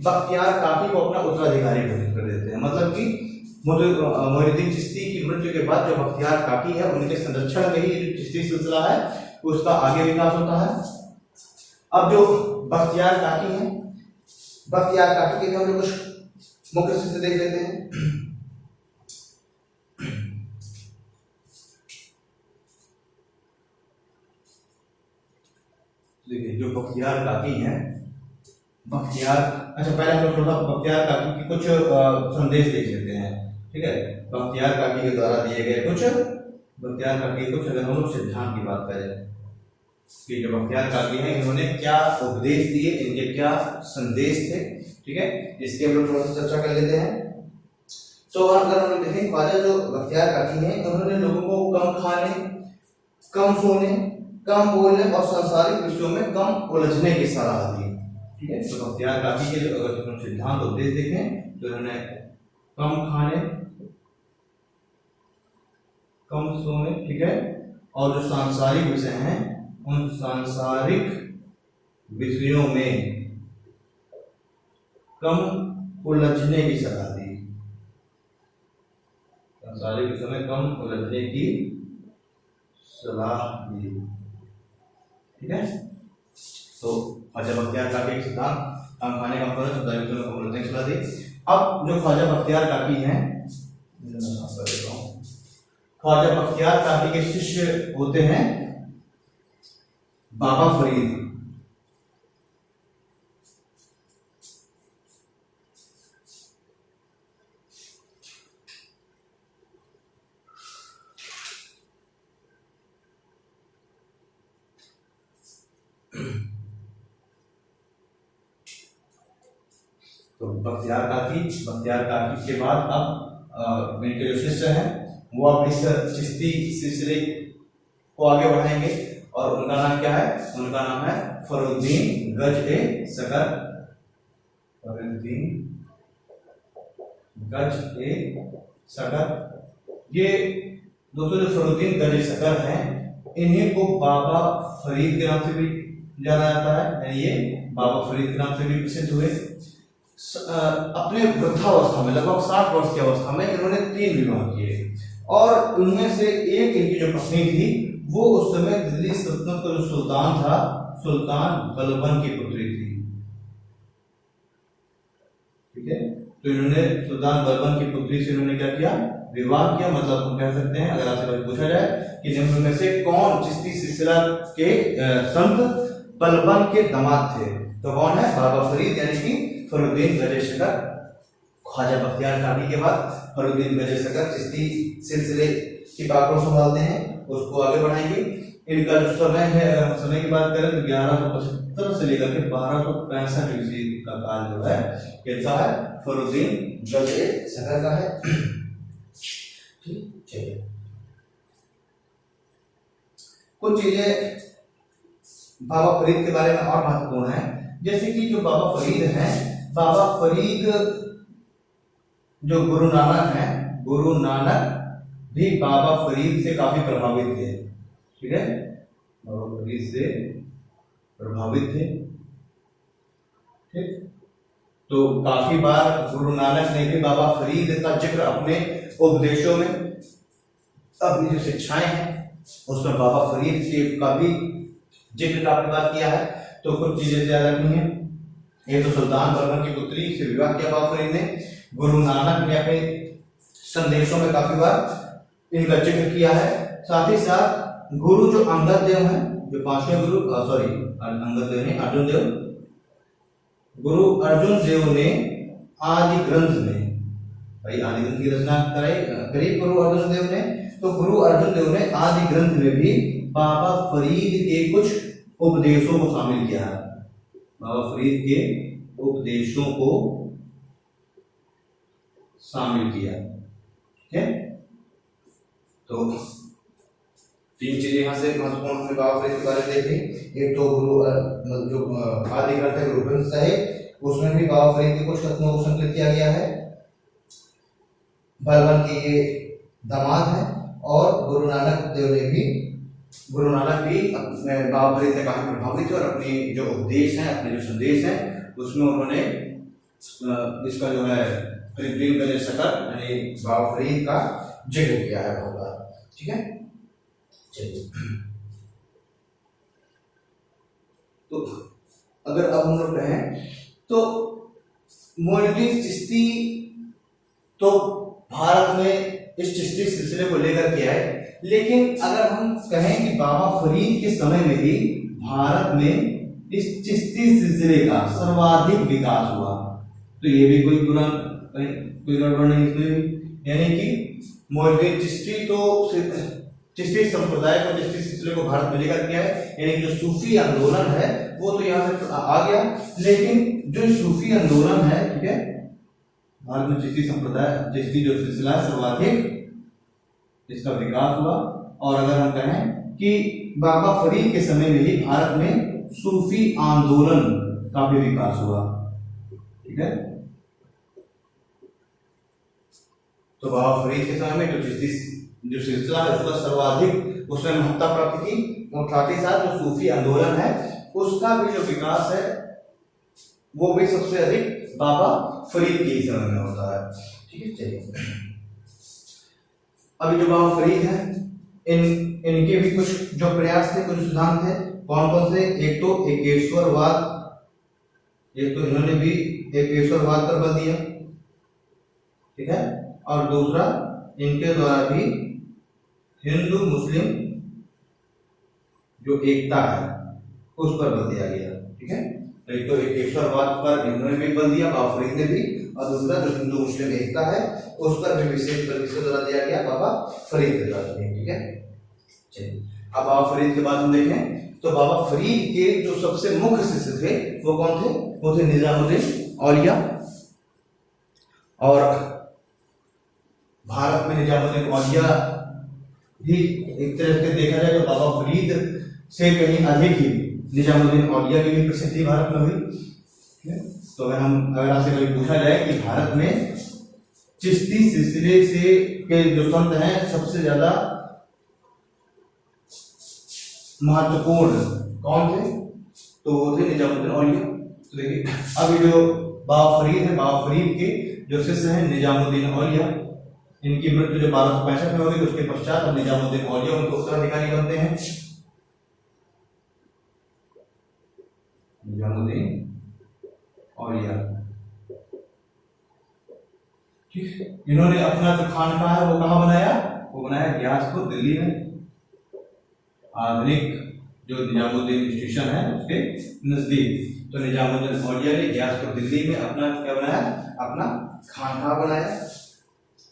बख्तियार काकी को अपना उत्तराधिकारी घोषित कर देते हैं, मतलब कि मोइनुद्दीन चिश्ती की मृत्यु के बाद जो बख्तियार काकी है उनके संरक्षण में ही चिश्ती सिलसिला है उसका आगे विकास होता है। अब जो बख्तियार काकी है, बख्तियार काकी के हम लोग कुछ मुख्य से देख लेते हैं। देखिए जो बख्तियार काकी हैं, बख्तियार, अच्छा पहले हम लोग थोड़ा बख्तियार काकी के कुछ संदेश देख लेते हैं, ठीक है। बख्तियार काकी के द्वारा दिए गए कुछ, बख्तियार काकी कुछ अगर हम लोग सिद्धांत की बात करें कि जो बख्तियार काकी हैं इन्होंने क्या उपदेश दिए, इनके क्या संदेश थे, ठीक है, इसके हम लोग थोड़ा सा चर्चा कर लेते हैं। तो अगर हम लोग देखें ख्वाजा जो बख्तियार काकी हैं उन्होंने लोगों को कम खाने, कम सोने, कम बोलने और सांसारिक विषयों में कम उलझने की सलाह दी, ठीक है। तो बख्तियार काकी के जो अगर सिद्धांत उपदेश देखें तो उन्होंने कम खाने, कम सोने, ठीक है, और जो सांसारिक विषय हैं उन सांसारिक विषयों में कम उलझने की सलाह दी, सांसारिक विषयों में कम उलझने की सलाह दी, ठीक है। तो ख्वाजा बख्तियार काकी के सिद्धांत, कम खाने का फर्ज, सांसारिक विषयों में कम उलझने की सलाह दी। अब जो ख्वाजा बख्तियार काकी हैं, ख्वाजा बख्तियार काकी के शिष्य होते हैं बाबा फरीद, तो बख्तियार काकी के बाद अब इनके जो शिष्य हैं वो अब इस चिश्ती सिलसिले को आगे बढ़ाएंगे, और उनका नाम क्या है, उनका नाम है फरुद्दीन गज-ए-सकर, फरुद्दीन गज-ए-सकर। ये दोस्तों जो फरुद्दीन गज-ए-सकर हैं इन्हीं को बाबा फरीद के नाम से भी जाना जाता है, ये बाबा फरीद के नाम से भी प्रसिद्ध हुए। अपने वृद्धावस्था में लगभग 60 वर्ष की अवस्था में इन्होंने 3 विवाह किए, और उनमें से एक इनकी जो पत्नी थी वो उस समय दिल्ली सल्तनत का जो सुल्तान था, सुल्तान बलबन की पुत्री थी, ठीक है। तो इन्होंने सुल्तान बलबन की पुत्री से इन्होंने क्या किया, विवाह किया। मतलब हम कह सकते हैं अगर आपसे पूछा जाए कि निम्न में से कौन चिश्ती सिलसिला के संत बलबन के दामाद थे, तो कौन है, बाबा फरीद यानी कि फरुद्दीन गज-ए-सकर। ख्वाजा बख्तियार काकी के बाद फरुद्दीन गज-ए-सकर चिश्ती सिलसिले की बात को संभालते हैं, उसको आगे बढ़ाएंगे। इनका जो समय है, समय की बात करें तो 1175 से लेकर के 1265 ईस्वी का काल जो है कैसा है, फरुद्दीन गज-ए-सकर का है, ठीक। चलिए कुछ चीजें बाबा फरीद के बारे में और महत्वपूर्ण है, जैसे कि जो बाबा फरीद हैं, बाबा फरीद जो गुरु नानक हैं, गुरु नानक भी बाबा फरीद से काफी प्रभावित थे, ठीक है, बाबा फरीद से प्रभावित थे, ठीक। तो काफी बार गुरु नानक ने भी बाबा फरीद का जिक्र अपने उपदेशों में, अपनी जो शिक्षाएं हैं उसमें बाबा फरीद के का भी जिक्र काफी बार किया है। तो कुछ चीजें याद रखनी है। ये तो सुल्तान बलबन की पुत्री से विवाह किया बाबा फरीद ने। गुरु नानक ने अपने संदेशों में काफी बार इनका जिक्र किया है। साथ ही साथ गुरु जो अंगद देव हैं, जो पांचवें गुरु, सॉरी अंगद देव नहीं, अर्जुन देव, गुरु अर्जुन देव ने आदि ग्रंथ में, भाई आदि ग्रंथ की रचना करी गुरु अर्जुन देव ने, तो गुरु अर्जुन देव ने आदि ग्रंथ में भी बाबा फरीद के कुछ उपदेशों को शामिल किया है। बाबा फरीद के उपदेशों को शामिल किया, ठीक है। तो तीन चीजें यहाँ से महत्वपूर्ण हमने बाबा फरीद के बारे में देखी। एक तो गुरु जो आदि ग्रंथ है गुरु ग्रंथ साहिब, उसमें भी बाबा फरीद के कुछ कथनों को संकलित किया गया है। बलबन के ये दामाद है और गुरु नानक भी बाबा फरीद से काफी प्रभावित थे और अपने जो उपदेश हैं, अपने जो संदेश हैं, उसमें उन्होंने इसका जो है प्रेम का शकर यानी बाबा फरीद का जिक्र किया है बहुत बार, ठीक है। चलिए, तो अगर अब हम लोग कहें तो मोइनुद्दीन चिश्ती तो भारत में इस चिश्ती सिलसिले को लेकर के आए, लेकिन अगर हम कहें कि बाबा फरीद के समय में ही भारत में इस चिश्ती सिलसिले का सर्वाधिक विकास हुआ, तो ये भी कोई गड़बड़ नहीं इसमें। यानी कि मोइनुद्दीन चिश्ती तो चिश्ती संप्रदाय को, चिश्ती सिलसिले को भारत में लेकर के आए, यानी कि जो सूफी आंदोलन है वो तो यहाँ से आ गया, लेकिन जो सूफी आंदोलन है, ठीक है, भारत में चिश्ती संप्रदाय, चिश्ती जो सिलसिला है सर्वाधिक इसका विकास हुआ। और अगर हम कहें कि बाबा फरीद के समय में ही भारत में सूफी आंदोलन का भी विकास हुआ, ठीक है। तो बाबा फरीद के समय में जो चिश्ती जो सिलसिला है उसका सर्वाधिक उसमें महत्ता प्राप्त की, और साथ ही साथ जो सूफी आंदोलन है उसका भी जो विकास है वो भी सबसे अधिक बाबा फरीद के समय में होता है, ठीक है। चलिए, अभी जो बाबा फरीद है इनके भी कुछ जो प्रयास थे, कुछ सिद्धांत थे, कौन कौन से? एक तो एकेश्वरवाद, एक तो इन्होंने भी एकेश्वरवाद पर बल दिया, ठीक है, और दूसरा इनके द्वारा भी हिंदू मुस्लिम जो एकता है उस पर बल दिया गया, ठीक है। एक तो एकेश्वरवाद पर इन्होंने भी बल दिया बाबा फरीद ने भी, और दूसरा जो हिंदू मुस्लिम एकता है उस पर भी विशेष बल किसके द्वारा दिया गया? बाबा फरीद के द्वारा, ठीक है। चलिए, अब बाबा फरीद के बाद हम देखें तो बाबा फरीद के जो सबसे मुख्य शिष्य थे वो कौन थे? वो थे निजामुद्दीन औलिया। और भारत में निजामुद्दीन औलिया भी एक तरह से देखा जाए तो बाबा फरीद से कहीं अधिक ही निजामुद्दीन औलिया की भी प्रसिद्धि भारत में हुई। तो अगर आपसे कभी पूछा जाए कि भारत में चिश्ती सिलसिले से के जो संत हैं सबसे ज्यादा महत्वपूर्ण कौन थे, तो वो थे निजामुद्दीन औलिया। तो देखिए, अभी जो बाबा फरीद है, बाबा फरीद के जो शिष्य हैं निजामुद्दीन औलिया, इनकी मृत्यु जो 1265 में हो गई, उसके पश्चात अब निजामुद्दीन औलिया उनके उत्तराधिकारी बनते हैं। निजामुद्दीन औलिया, ठीक है। इन्होंने अपना जो खानकाह है वो कहाँ बनाया? वो बनाया ग्यासपुर, दिल्ली में। आधुनिक जो निजामुद्दीन इंस्टीट्यूशन है उसके नजदीक। तो निजामुद्दीन औलिया ने ग्यासपुर, दिल्ली में अपना क्या बनाया? अपना खानकाह बनाया,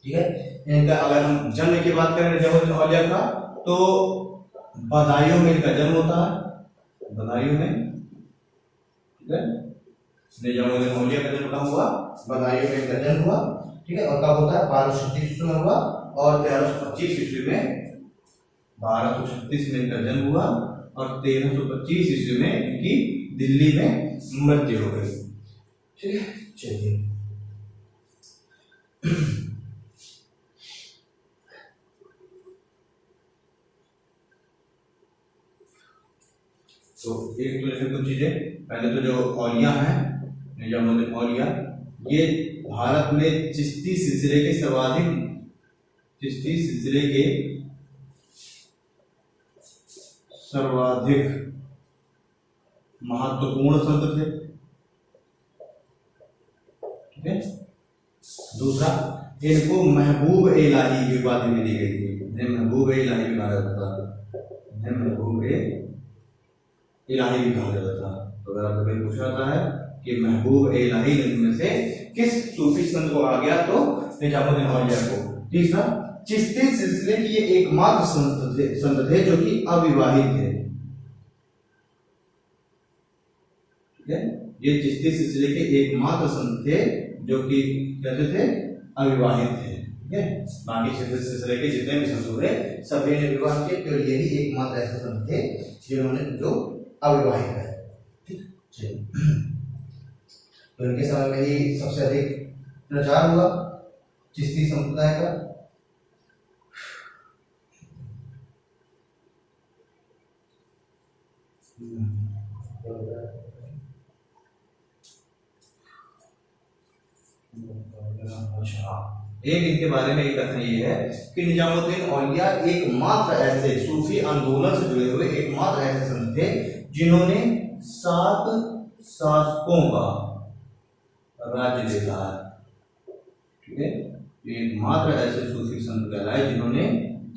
ठीक है। इनका अगर हम जन्म की बात करें निजामुद्दीन औलिया का, तो बदायूं में इनका जन्म होता है, बदायूं में, ठीक है। निजामुद्दीन औलिया का जन्म कहाँ हुआ? बदायूं में इनका जन्म हुआ, ठीक है। और कब होता है? 1236 ईस्वी में हुआ, और 1325 ईस्वी में 1236 में इनका जन्म हुआ, और 1325 ईस्वी में इनकी दिल्ली में मृत्यु हो गई, ठीक है। चलिए, तो एक तो जैसे कुछ चीजें, पहले तो जो औलिया हैं निजामुद्दीन औलिया, ये भारत में चिश्ती सिलसिले के सर्वाधिक महत्वपूर्ण संत थे, दूसरा, इनको महबूब इलाही की उपाधि भी दी गई थी। इन्हें महबूब इलाही भी कहा जाता था, इन्हें महबूब इलाही भी कहा जाता था। तो अगर आपसे कभी पूछा जाता है कि महबूब इलाही में से किस सूफी संत को कहा गया, तो निजामुद्दीन औलिया को। तीसरा, चिश्ती सिलसिले की ये एकमात्र संत थे जो कि अविवाहित थे। ठीक है, ये चिश्ती सिलसिले के एकमात्र संत थे जो कि कहते थे अविवाहित थे। ठीक है, बाकी चिश्ती सिलसिले के जितने भी संत हुए सभी ने विवाह किए, केवल यही एकमात्र ऐसे संत थे जिन्होंने जो अविवाहित है। ठीक, तो इनके समय में ही सबसे अधिक प्रचार हुआ चिश्ती संप्रदाय का। एक इनके बारे में एक कथन ये है कि निजामुद्दीन औलिया एकमात्र ऐसे सूफी आंदोलन से जुड़े हुए एकमात्र ऐसे संत थे जिन्होंने 7 शासकों का राज्य देखा है। ठीक है, एकमात्र ऐसे सूफी संत कहलाए जिन्होंने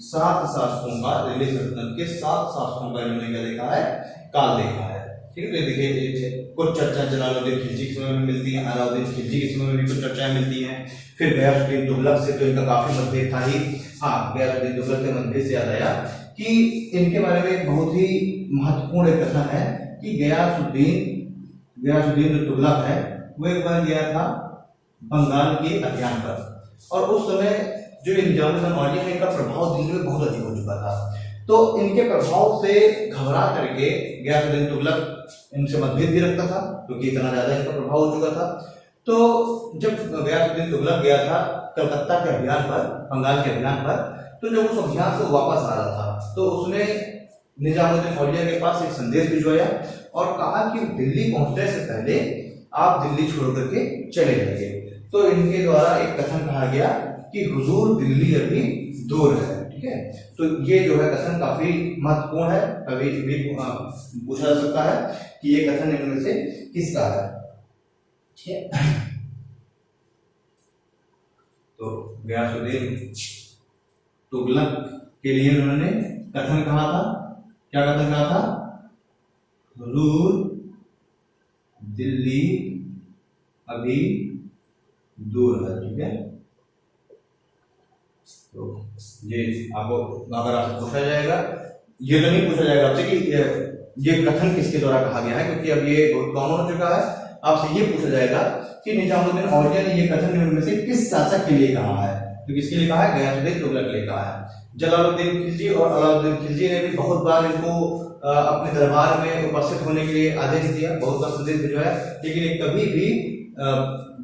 7 शासकों का, दिल्ली सल्तनत के 7 शासकों का इन्होंने क्या देखा है, काल देखा है। ठीक है, तो देखिए कुछ चर्चा जलालुद्दीन खिलजी के समय में मिलती है, अलाउद्दीन खिलजी के समय में भी कुछ चर्चाएं मिलती हैं। फिर गयासुद्दीन तुगलक से तो इनका काफी मतभेद था ही। हाँ, गयासुद्दीन तुगलक के मतभेद से याद आया कि इनके बारे में एक बहुत ही महत्वपूर्ण एक कथन है कि गयासुद्दीन जो तुगलक है वो एक बार गया था बंगाल के अभियान पर, और उस समय जो निजामुद्दीन औलिया है इनका प्रभाव दिल्ली में बहुत अधिक हो चुका था। तो इनके प्रभाव से घबरा करके गयासुद्दीन तुगलक इनसे मतभेद भी रखता था क्योंकि इतना ज्यादा इनका प्रभाव हो चुका था। तो जब गयासुद्दीन तुगलक गया था कलकत्ता के अभियान पर, बंगाल के अभियान पर, तो जब उस अभियान से वापस आ रहा था तो उसने निजामुद्दीन औलिया के पास एक संदेश भिजवाया और कहा कि दिल्ली पहुंचने से पहले आप दिल्ली छोड़ करके चले जाइए। तो इनके द्वारा एक कथन कहा गया कि हुजूर दिल्ली अभी दूर है। ठीक है, तो ये जो है कथन काफी महत्वपूर्ण है, कभी भी पूछा जा सकता है कि ये कथन इनमें से किसका है। ठीक है, तो गयासुद्दीन तुगलक के लिए उन्होंने कथन कहा था, क्या कथन कहा था, हुजूर दिल्ली अभी दूर है। ठीक है, तो ये आपको अगर आपसे पूछा जाएगा, ये तो नहीं पूछा जाएगा आपसे कि ये कथन किसके द्वारा कहा गया है, क्योंकि अब ये बहुत कॉमन हो चुका है। आपसे ये पूछा जाएगा कि निजामुद्दीन औलिया ने ये कथन इनमें से किस शासक के लिए कहा है, तो किसके लिए कहा है, गयासुद्दीन तुगलक के लिए कहा है। जलालुद्दीन खिलजी और अलाउद्दीन खिलजी ने भी बहुत बार इनको अपने दरबार में उपस्थित होने के लिए आदेश दिया, बहुत बार संदेश भिजवाया, लेकिन ये कभी भी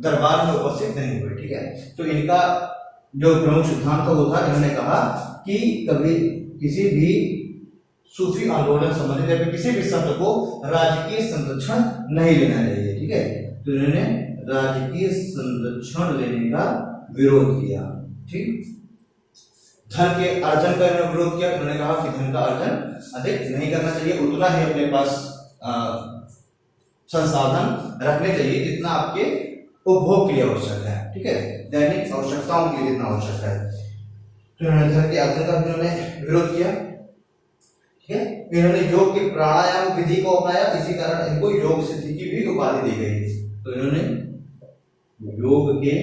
दरबार में उपस्थित नहीं हुए। ठीक है, तो इनका जो प्रमुख सिद्धांत था वो था, इन्होंने कहा कि कभी किसी भी सूफी आंदोलन संबंधित या फिर किसी भी संत को राजकीय संरक्षण नहीं लेना चाहिए। ठीक है, तो इन्होंने राजकीय संरक्षण लेने का विरोध किया। ठीक, धन के अर्जन का इन्होंने विरोध किया। उन्होंने कहा कि धन का अर्जन अधिक नहीं करना चाहिए, उतना ही अपने पास संसाधन रखने चाहिए जितना आपके उपभोग के लिए आवश्यक है। ठीक है, दैनिक आवश्यकताओं के लिए जितना आवश्यक है। तो इन्होंने धन के अर्जन का इन्होंने विरोध किया। ठीक है, इन्होंने योग के प्राणायाम विधि को अपनाया, इसी कारण इनको योग सिद्धि की भी उपाधि दी गई। तो इन्होंने योग के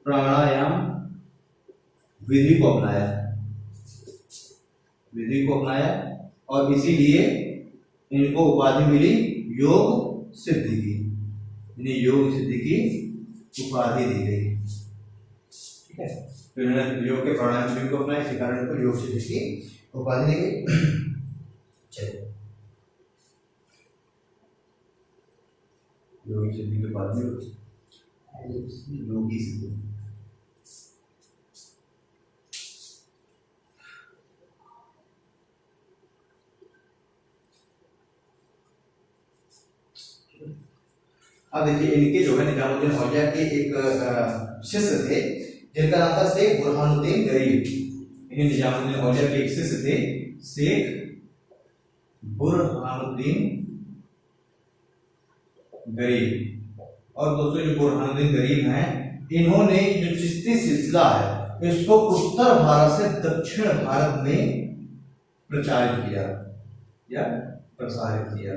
प्राणायाम विधि को अपनाया और इसीलिए इनको उपाधि मिली योग सिद्धि की, इन्हें योग सिद्धि की उपाधि दी गई। ठीक है, तो इन्होंने योग के प्राणायाम विधि को अपनाया, इसी कारण इनको योग सिद्धि की उपाधि दी गई। चलिए, योगी सिद्धि के बाद में योगी सिद्धि। अब देखिए, इनके जो है निजामुद्दीन औलिया के एक शिष्य थे जिनका नाम था शेख बुरहानुद्दीन गरीब। इन्हें निजामुद्दीन औलिया के एक शिष्य थे शेख बुरहानुद्दीन गरीब। और दोस्तों, जो बुरहानुद्दीन गरीब हैं इन्होंने जो चिश्ती सिलसिला है इसको उत्तर भारत से दक्षिण भारत में प्रचारित किया या प्रसारित किया।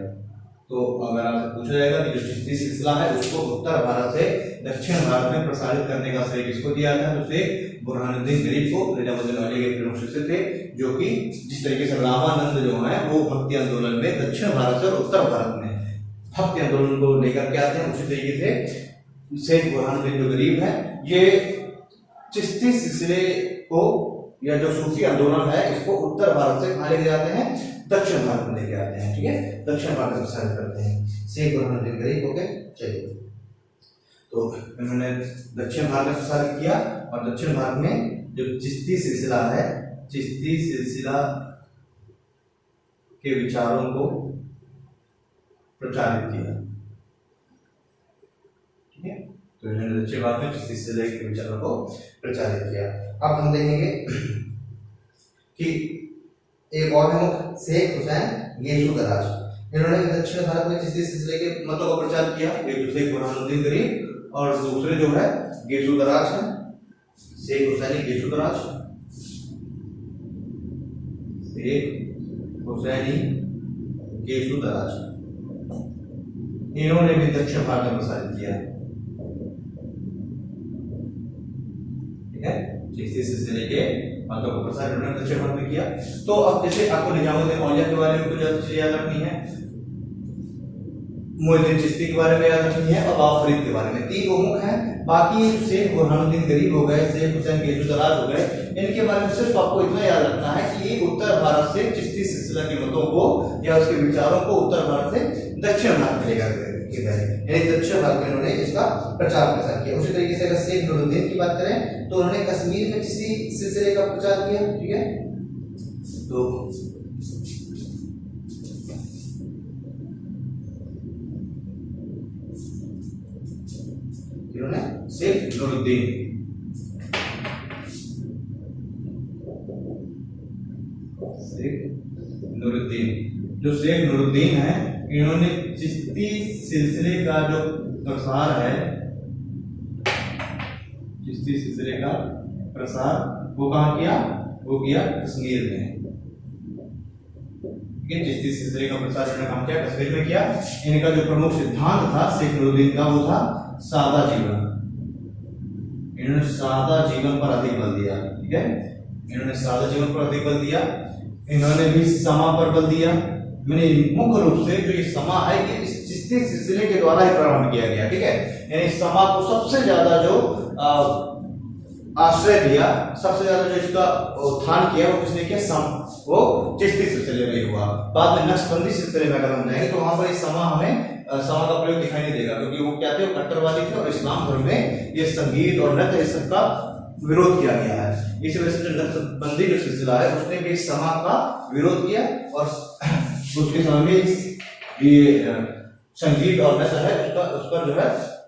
तो अगर आपसे पूछा जाएगा कि जो चिश्ती सिलसिला है उसको उत्तर भारत से दक्षिण भारत में प्रसारित करने का श्रेय किसको दिया था, तो शेख बुरहानुद्दीन गरीब को, निजामुद्दीन औलिया के प्रमुख शिष्य थे, जो कि जिस तरीके से रामानंद जो है वो भक्ति आंदोलन में दक्षिण भारत से और उत्तर भारत में भक्ति आंदोलन को लेकर के आते हैं, उसी तरीके से शेख बुरहानुद्दीन जो गरीब है ये चिश्ती सिलसिले को या जो सूफी आंदोलन है इसको उत्तर भारत से कहाँ लेके जाते हैं, दक्षिण भारत में लेके आते हैं। ठीक है, दक्षिण भारत में प्रसारित करते हैं शेख बुरहानुद्दीन गरीब। ओके, चलिए, तो इन्होंने दक्षिण भारत में प्रसारित किया और दक्षिण भारत में जो चिश्ती सिलसिला है, चिश्ती सिलसिला के विचारों को प्रचारित किया। ठीक है, तो इन्होंने दक्षिण भारत में चिश्ती सिलसिले के विचारों को प्रचारित किया। अब हम देखेंगे कि एक और है शेख हुसैन गेसू दराज, इन्होंने दक्षिण भारत में चिश्ती सिलसिले के मतों का प्रचार किया। एक शेख बुरहानुद्दीन गरीब और दूसरे जो है गेसू दराज है, शेख हुसैनी गेसू दराज, शेख हुसैनी गेसू दराज, इन्होंने भी दक्षिण भारत में प्रसारित किया। ठीक है, चिश्ती सिलसिले के मतों का प्रसार इन्होंने दक्षिण भारत में किया। तो अब जैसे आपको निजामुद्दीन औलिया के बारे में कुछ चीजें याद रखनी है, मोइनुद्दीन चिश्ती के बारे में याद रखनी है और बाबा फरीद के बारे में, तीन प्रमुख हैं। बाकी शेख बुरहानुद्दीन गरीब हो गए, शेख हुसैन गेसू दराज हो गए, इनके बारे में सिर्फ आपको इतना याद रखना है कि ये उत्तर भारत से चिश्ती सिलसिला के मतों को या उसके विचारों को उत्तर भारत से दक्षिण भारत में लेकर गए, यानी दक्षिण भारत में इन्होंने इसका प्रचार प्रसार किया। उसी तरीके से अगर शेख नूरुद्दीन की बात करें तो उन्होंने कश्मीर में चिश्ती सिलसिले का प्रचार किया। ठीक है, तो इन्होंने शेख नूरुद्दीन, जो शेख नूरुद्दीन है इन्होंने चिश्ती सिलसिले का जो प्रसार है, चिश्ती सिलसिले का प्रसार वो कहाँ किया, वो किया कश्मीर में। ठीक है, चिश्ती सिलसिले का प्रसार इन्होंने कहाँ किया, कश्मीर में किया। इनका जो प्रमुख सिद्धांत था शेख नूरुद्दीन का वो था सादा जीवन, इन्होंने सादा जीवन पर अधिक बल दिया। ठीक है, इन्होंने सादा जीवन पर अधिक बल दिया। इन्होंने भी समा पर बल दिया, मैंने मुख्य रूप से जो ये समा है ये इस चिश्ती सिलसिले के द्वारा ही प्रारंभ किया गया। ठीक है, यानी समा को सबसे ज्यादा जो आश्रय दिया, सबसे ज्यादा जो इसका उत्थान किया वो किसने किया, वो चिश्ती सिलसिले में हुआ। बाद में नक्शबंदी सिलसिले में अगर हम जाएंगे तो वहां पर ये समा हमें समा का प्रयोग दिखाई नहीं देगा, क्योंकि वो क्या थे, वो कट्टरवादी थे और इस्लाम धर्म में ये संगीत और नृत्य इस सबका विरोध किया गया है। इसी वजह से जो नक्शबंदी जो सिलसिला है उसने भी समा का विरोध किया और उसके समय में ये संगीत और नृत्य है उस पर जो है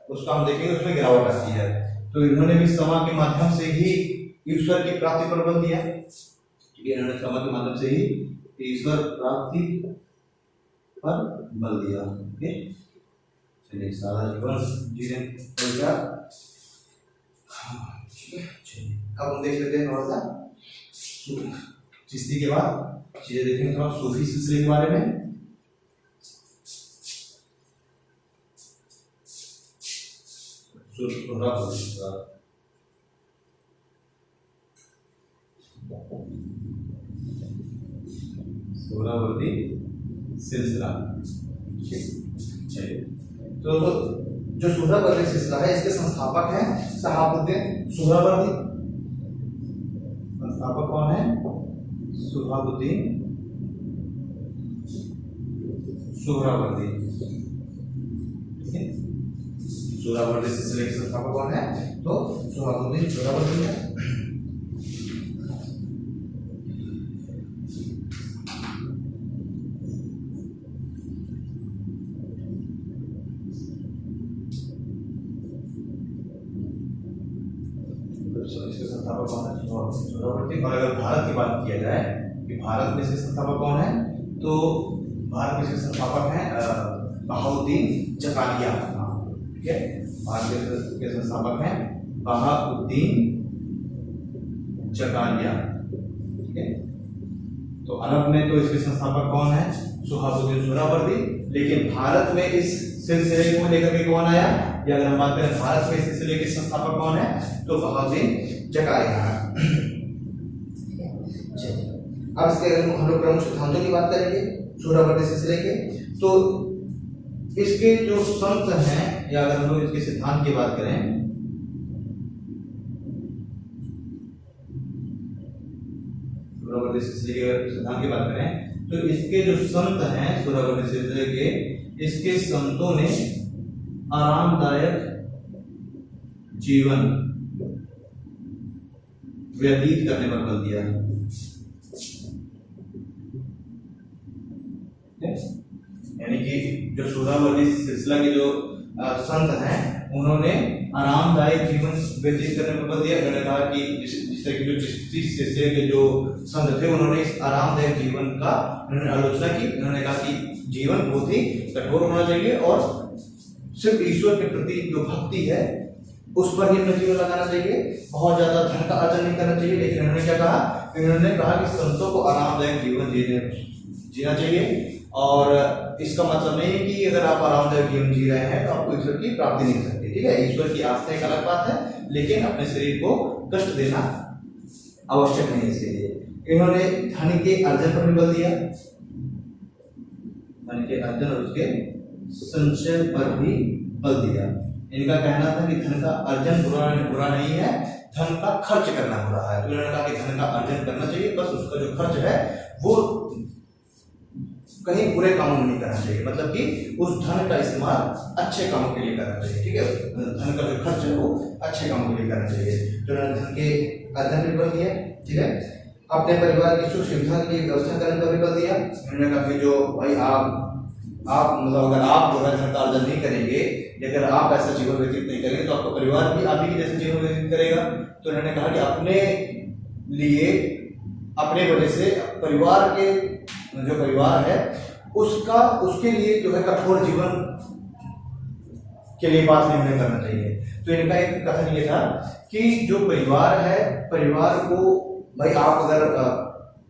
उसका हम देखेंगे उसमें गिरावट आती है। तो इन्होंने भी समा के माध्यम से ही ईश्वर की प्राप्ति पर बल दिया। इन्होंने समा के माध्यम से ही ईश्वर प्राप्ति पर बल दिया। चलिए, सारा जीवन जीने का अब हम देख लेते हैं थोड़ा सा चिश्ती के बाद चीजें देखेंगे थोड़ा सूफी सिलसिले के बारे में। सोहरावर्दी सिलसिला, चलिए, तो जो सोहरावर्दी सिलसिला है इसके संस्थापक हैं शहाबुद्दीन सोहरावर्दी। संस्थापक कौन है, शहाबुद्दीन सोहरावर्दी। सोहरावर्दी सिलसिले के संस्थापक कौन है, तो शहाबुद्दीन सोहरावर्दी है। और अगर भारत की बात किया जाए कि भारत में इसके संस्थापक कौन है, तो भारत में इसके संस्थापक हैं बहाउद्दीन जकारिया। ठीक है, भारत के संस्थापक हैं बहाउद्दीन जकारिया। ठीक है, तो अरब में तो इसके संस्थापक कौन है? सुहाबुद्दीन सोहरावर्दी। लेकिन भारत में इस सिलसिले को लेकर के कौन आया, या अगर हम बात करें भारत में इस सिलसिले के संस्थापक कौन है, तो बहाउद्दीन जकारिया। अब इसके हम लोग प्रमुख सिद्धांतों की बात करेंगे सोहरावर्दी सिलसिले के। तो इसके जो संत हैं, या अगर हम लोग इसके सिद्धांत की बात करें, सोहरावर्दी सिलसिले के सिद्धांत की बात करें, तो इसके जो संत हैं सोहरावर्दी सिलसिले के, इसके संतों ने आरामदायक जीवन व्यतीत करने पर बल दिया। यानी कि जो सोहरावर्दी सिलसिला के जो संत हैं, उन्होंने आरामदायक जीवन व्यतीत करने पर बल दिया। उन्होंने कहा कि जिस तरह के जो चिश्ती सिलसिले के जो संत थे, उन्होंने इस आरामदायक जीवन का उन्होंने आलोचना की। उन्होंने कहा कि जीवन बहुत ही कठोर होना चाहिए और सिर्फ ईश्वर के प्रति जो भक्ति है उस पर ही अपना जीवन लगाना चाहिए, बहुत ज्यादा धन का अर्जन नहीं करना चाहिए। लेकिन उन्होंने क्या कहा? उन्होंने कहा कि संतों को आरामदायक जीवन जीना चाहिए। और इसका मतलब नहीं है कि अगर आप आरामदायक जीवन जी रहे हैं तो आपको ईश्वर की प्राप्ति नहीं हो सकती। ठीक है, ईश्वर की आस्था एक अलग बात है, लेकिन अपने शरीर को कष्ट देना आवश्यक नहीं है। इसके लिए इन्होंने धन के अर्जन पर भी बल दिया, धन के अर्जन और उसके संचय पर भी बल दिया। इनका कहना था कि धन का अर्जन बुरा नहीं है, धन का खर्च करना बुरा है। तो इन्होंने कहा कि धन का अर्जन करना चाहिए, बस उसका जो खर्च है वो कहीं बुरे कामों में नहीं करना चाहिए, मतलब कि उस धन का इस्तेमाल अच्छे कामों के लिए करना चाहिए। ठीक है, धन का जो खर्च है वो अच्छे कामों के लिए करना चाहिए। तो उन्होंने धन के अर्जन पर बल दिया। ठीक है, अपने परिवार की सुख सुविधा के लिए व्यवस्था करने पर भी बल दिया। उन्होंने कहा कि जो भाई आप मतलब अगर आप जो है धन का अर्जन नहीं करेंगे, अगर आप ऐसा जीवन व्यतीत नहीं करेंगे, तो आपका परिवार भी आप ही के जैसे जीवन व्यतीत करेगा। तो उन्होंने कहा कि अपने लिए, अपने वजह से परिवार के जो परिवार है उसके लिए जो है कठोर जीवन के लिए बात नहीं उन्हें करना चाहिए। तो इनका एक कथन ये था कि जो परिवार है, परिवार को भाई आप अगर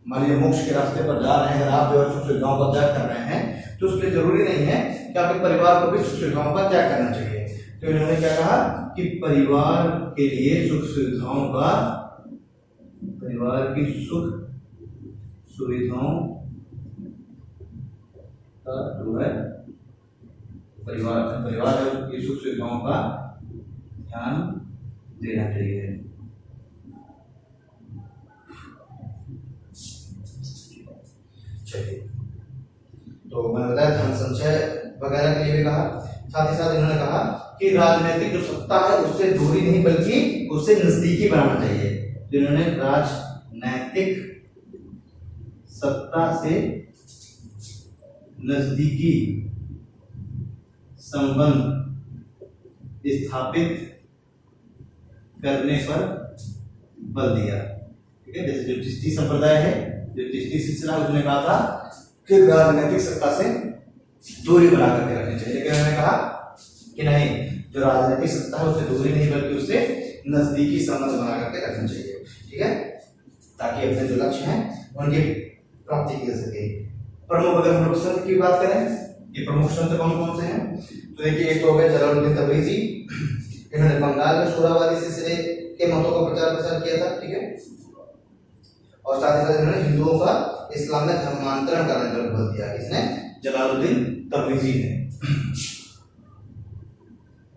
मान लीजिए मोक्ष के रास्ते पर जा रहे हैं, अगर आप जो है सुख सुविधाओं का त्याग कर रहे हैं, तो उसके जरूरी नहीं है कि आपके परिवार को भी सुख सुविधाओं का त्याग करना चाहिए। तो इन्होंने क्या कहा कि परिवार के लिए सुख सुविधाओं का, परिवार की सुख सुविधाओं का जो है परिवार की सुख सुविधाओं का ध्यान देना चाहिए। चलिए, तो मैंने बताया धन संचय वगैरह के लिए भी कहा। साथ ही साथ इन्होंने कहा कि राजनीतिक जो सत्ता है उससे दूरी नहीं बल्कि उससे नजदीकी बनाना चाहिए। जिन्होंने राजनैतिक सत्ता से नजदीकी संबंध स्थापित करने पर बल दिया। ठीक है, जैसे जो चिश्ती संप्रदाय है, जो चिश्ती सिलसिला, उसने कहा था कि राजनीतिक सत्ता से दूरी बना करके रखनी चाहिए। लेकिन उन्होंने कहा कि नहीं, जो राजनीतिक सत्ता है उससे दूरी नहीं बल्कि उससे नजदीकी संबंध बना करके रखना चाहिए। ठीक है, ताकि अपने जो लक्ष्य हैं उनकी प्राप्ति की जा सके। प्रमुख अगर हम लोग संत की बात करें कि प्रमुख संत कौन कौन से हैं, तो देखिए एक तो हो गया जलालुद्दीन तबरेज़ी। इन्होंने बंगाल में सोहरावादी सिलसिले के मतों का प्रचार प्रसार किया था। ठीक है, और साथ ही साथ इन्होंने हिंदुओं का इस्लाम में धर्मांतरण करने पर बल दिया। इसने जलालुद्दीन तबरेज़ी ने।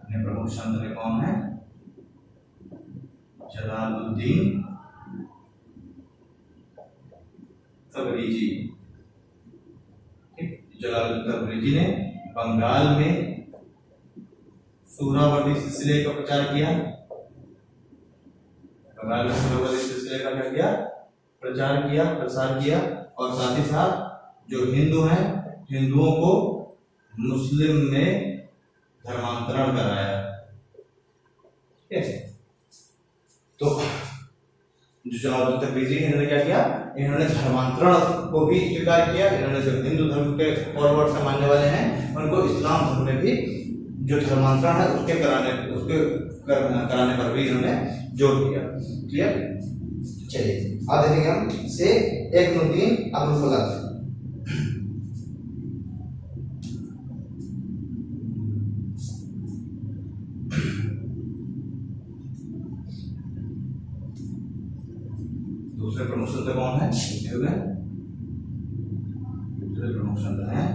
अन्य प्रमुख संत ने कौन है? जलालुद्दीन तबरेज़ी। जलालुद्दीन तबरेज़ी ने बंगाल में सोहरावर्दी सिलसिले का प्रचार किया। बंगाल में सोहरावर्दी सिलसिले का क्या किया? प्रचार किया, प्रसार किया। और साथ ही साथ जो हिंदू हैं, हिंदुओं को मुस्लिम में धर्मांतरण कराया। ठीक है, तो जो जलालुद्दीन तबरेज़ी ने इन्होंने क्या किया? इन्होंने धर्मांतरण को भी स्वीकार किया। इन्होंने जो हिंदू धर्म के फॉरवर्ड से मानने वाले हैं, उनको इस्लाम धर्म में भी जो धर्मांतरण है उसके कराने पर भी इन्होंने जोर दिया। क्लियर? चलिए अब देखेंगे हम शेख इब्नुद्दीन अबुल फलक। दूसरे प्रमुख संत कौन है? दूसरे प्रमुख संत हैं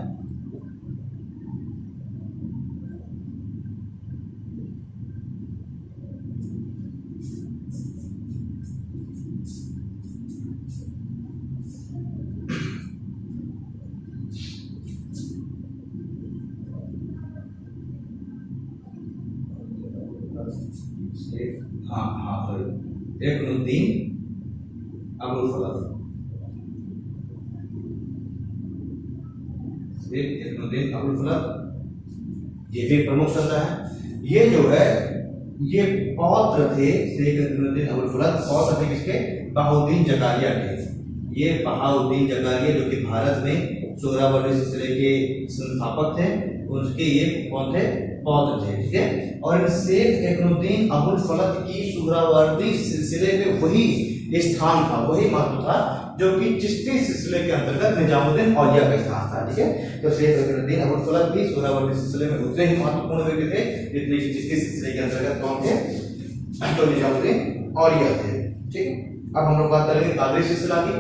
इब्नुद्दीन अबुल फलक। इब्नुद्दीन अबुल फलक ये भी प्रमुख संत है। ये जो है ये पौत्र थे शेख इब्नुद्दीन अबुल फलक, पौत्र थे किसके? बहाउद्दीन जकारिया के। ये बहाउद्दीन जकारिया जो कि भारत में सोहरावर्दी सिलसिले के संस्थापक थे, उनके ये कौन थे? पौत्र थे। ठीक है। और शेख इब्नुद्दीन अबुल फलक की सोहरावर्दी सिलसिले में वही स्थान था, वही महत्व था जो कि चिश्ती सिलसिले के अंतर्गत निजामुद्दीन औलिया का स्थान था। ठीक है। तो शेख इब्नुद्दीन अबुल फलक भी सोहरावर्दी सिलसिले में उतने ही महत्वपूर्ण व्यक्ति थे जितने कि चिश्ती सिलसिले के अंतर्गत कौन थे? तो निजामुद्दीन औलिया थे। ठीक। अब हम लोग बात करेंगे कादरी सिलसिला की।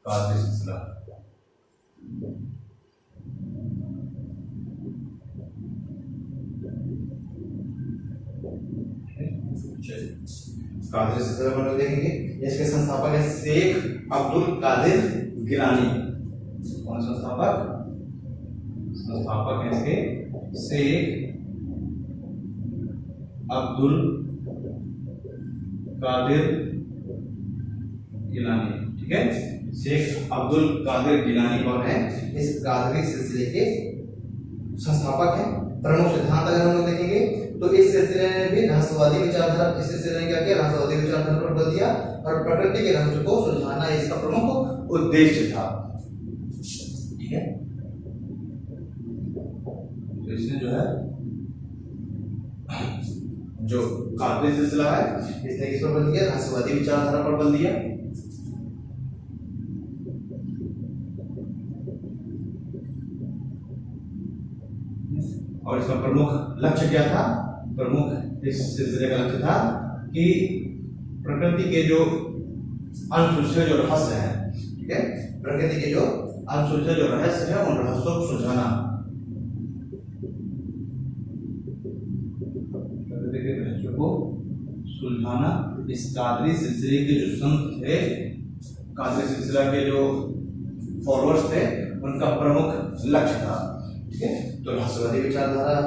कादरी सिलसिला कादरी सिलसिला पर देखेंगे। इसके संस्थापक है शेख अब्दुल कादिर गिलानी। कौन संस्थापक? संस्थापक है इसके शेख अब्दुल कादिर गिलानी। ठीक है। शेख अब्दुल कादिर गिलानी कौन है? इस कादरी सिलसिले के संस्थापक हैं। प्रमुख सिद्धांत अगर हम लोग देखेंगे तो इस सिलसिले ने भी रहस्यवादी विचारधारा, इस सिलसिले ने क्या किया? रहस्यवादी विचारधारा पर बल दिया और प्रकृति के रहस्य को सुलझाना इसका प्रमुख उद्देश्य था। ठीक है। तो इसने जो है जो कादरी सिलसिला है इसने किस पर बल दिया? रहस्यवादी विचारधारा पर बल दिया। और इसका प्रमुख लक्ष्य क्या था? प्रमुख इस सिलसिले का लक्ष्य था कि प्रकृति के जो अनसुलझे जो रहस्य हैं, ठीक है, प्रकृति के जो अनसुलझे जो रहस्य है उन रहस्यों को सुलझाना। प्रकृति के रहस्यों को सुलझाना इस कादरी सिलसिले के जो संत थे, कादरी सिलसिला के जो फॉलोअर्स थे, उनका प्रमुख लक्ष्य था। ठीक है। तो रहस्यवादी विचारधारा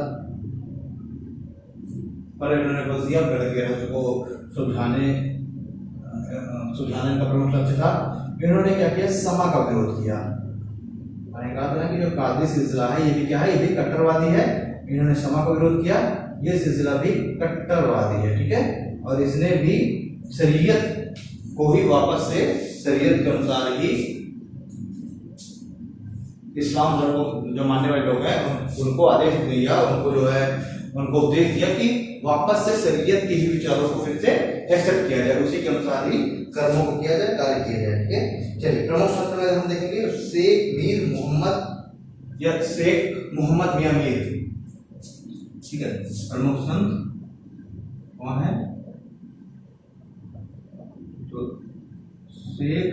पर इन्होंने बल दिया। प्रकृति के रहस्य को सुलझाने का प्रमुख लक्ष्य था। इन्होंने क्या किया? समा का विरोध किया। मैंने कहा था ना कि जो कादरी सिलसिला है ये भी क्या है? ये भी कट्टरवादी है। इन्होंने समा का विरोध किया। ये सिलसिला भी कट्टरवादी है। ठीक है। और इसने भी शरीयत को ही वापस से शरीयत के अनुसार ही इस्लाम धर्म को जो मानने वाले लोग हैं उनको आदेश दिया, उनको जो है उनको उपदेश दिया कि वापस से शरीयत के ही विचारों को फिर से एक्सेप्ट किया जाए, उसी के अनुसार ही कर्मों को किया जाए, कार्य किया जाए। ठीक है। चलिए प्रमुख संत में हम देखेंगे तो शेख मीर मोहम्मद या शेख मोहम्मद मियां मीर। ठीक है। प्रमुख संत कौन है? तो शेख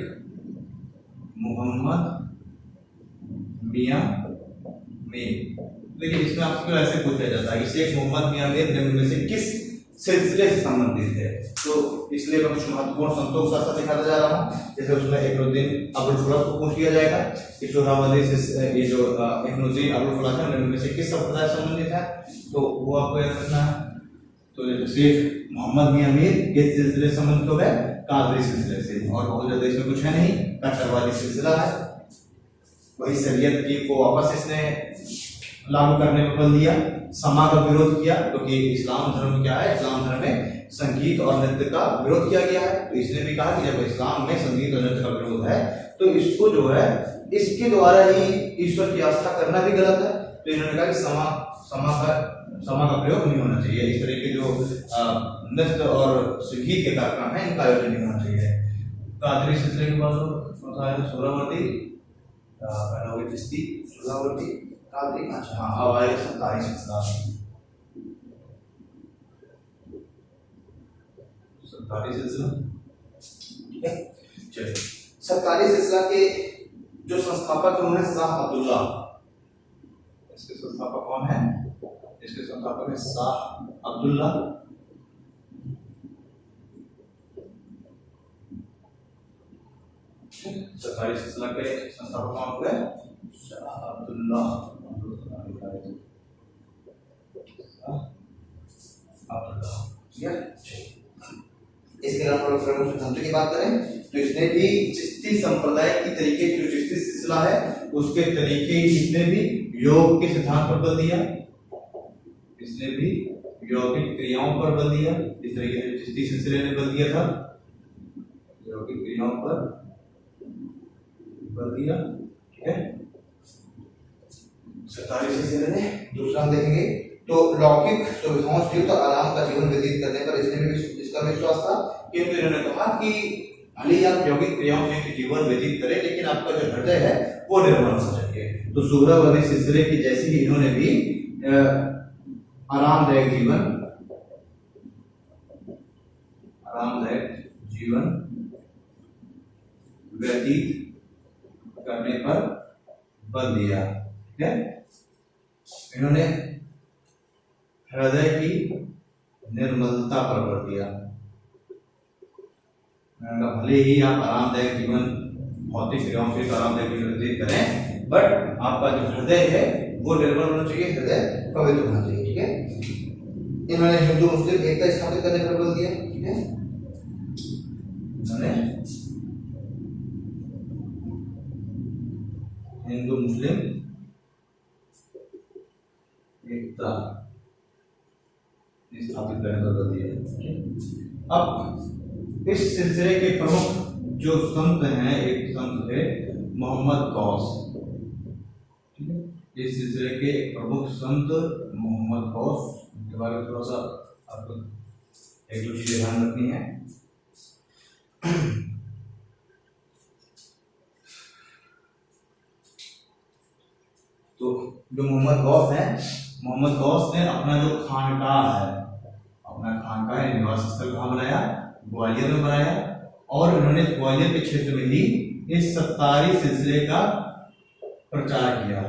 मोहम्मद मियां मीर। लेकिन इसमें आपको ऐसे पूछा जाता है कि शेख मोहम्मद मियां मीर निम्न में से किस सिलसिले से संबंधित है? तो इसलिए मैं कुछ महत्वपूर्ण संतों के साथ दिखाता जा रहा हूँ। जैसे उसमें इब्नुद्दीन अबुल फलक को पूछ लिया जाएगा कि सोहरावर्दी से ये जो इब्नुद्दीन अबुल फलक है निम्न में से किस संप्रदाय से संबंधित है? तो वो आपको याद रखना है। तो शेख मोहम्मद मियां मीर किस सिलसिले से संबंधित हो गए? कादरी सिलसिले से। और बहुत ज्यादा इसमें कुछ है नहीं, कट्टरवादी सिलसिला है। वही शरीयत की को वापस इसने लागू करने पर बल दिया, समा का विरोध किया, क्योंकि इस्लाम धर्म क्या है, इस्लाम धर्म में संगीत और नृत्य का विरोध किया गया है। तो इसने भी कहा कि जब इस्लाम में संगीत और नृत्य का विरोध है तो इसको जो है इसके द्वारा ही ईश्वर की आस्था करना भी गलत है। तो इन्होंने कहा कि समा का प्रयोग नहीं होना चाहिए, इस तरह के जो नृत्य और संगीत के कार्यक्रम है इनका आयोजन नहीं होना चाहिए। कादरी सिलसिले के बाद सोहरावर्दी, पहला हो गया चिश्ती, सोहरावर्दी, कादरी, अच्छा हाँ अब आएगा सरकारी सिलसिला। सरकारी सिलसिला, ठीक है, चलिए सरकारी सिलसिला के जो संस्थापक हैं उन्हें शाह अब्दुल्ला, इसके संस्थापक कौन है, इसके संस्थापक है शाह अब्दुल्ला। सरकारी सिलसिला के संस्थापक कौन हो गए, शाह अब्दुल्ला। इसके अलावा प्रमुख सिद्धांतों की बात करें तो इसने भी चिश्ती संप्रदाय की तरीके की जो चिश्ती सिलसिला है उसके तरीके इसने भी योग के सिद्धांत पर बल दिया, इसने भी यौगिक क्रियाओं पर बल दिया, इस तरीके से चिश्ती सिलसिले ने बल दिया था, यौगिक क्रियाओं पर बल दिया, ठीक है। सरकारी सिलसिले ने दूसरा हम देखेंगे तो लौकिक सुविधाओं से युक्त आराम का जीवन व्यतीत करने पर इसने भी इसका विश्वास था, क्योंकि इन्होंने कहा कि भले ही आप यौगिक क्रियाओं से जीवन व्यतीत करें लेकिन आपका जो हृदय है वो निर्मल होना चाहिए। तो सोहरावर्दी सिलसिले की जैसे ही इन्होंने भी आरामदायक जीवन व्यतीत करने पर बल दिया, ठीक है। इन्होंने हृदय की निर्मलता पर बल दिया, भले ही आप आरामदायक जीवन भौतिक क्रियाओं से आरामदायक जीवन व्यतीत करें बट आपका जो हृदय है वो निर्मल होना चाहिए, हृदय पवित्र होना चाहिए, ठीक है। इन्होंने हिंदू मुस्लिम एकता स्थापित करने पर बल दिया, ठीक है। इन्होंने हिंदू मुस्लिम एकता स्थापित करने पर बल दिया। अब इस सिलसिले के प्रमुख जो संत हैं, एक संत है मोहम्मद गौस, ठीक है। इस सिलसिले के प्रमुख संत मोहम्मद गौस के बारे में थोड़ा सा आपको एक दो चीजें ध्यान रखनी है। तो जो मोहम्मद गौस है, मोहम्मद गौस ने अपना जो खानकाह है, अपना खानकाह निवास स्थल कहाँ बनाया, ग्वालियर में बनाया, और इन्होंने ग्वालियर के क्षेत्र में ही इस सत्तारी सिलसिले का प्रचार किया,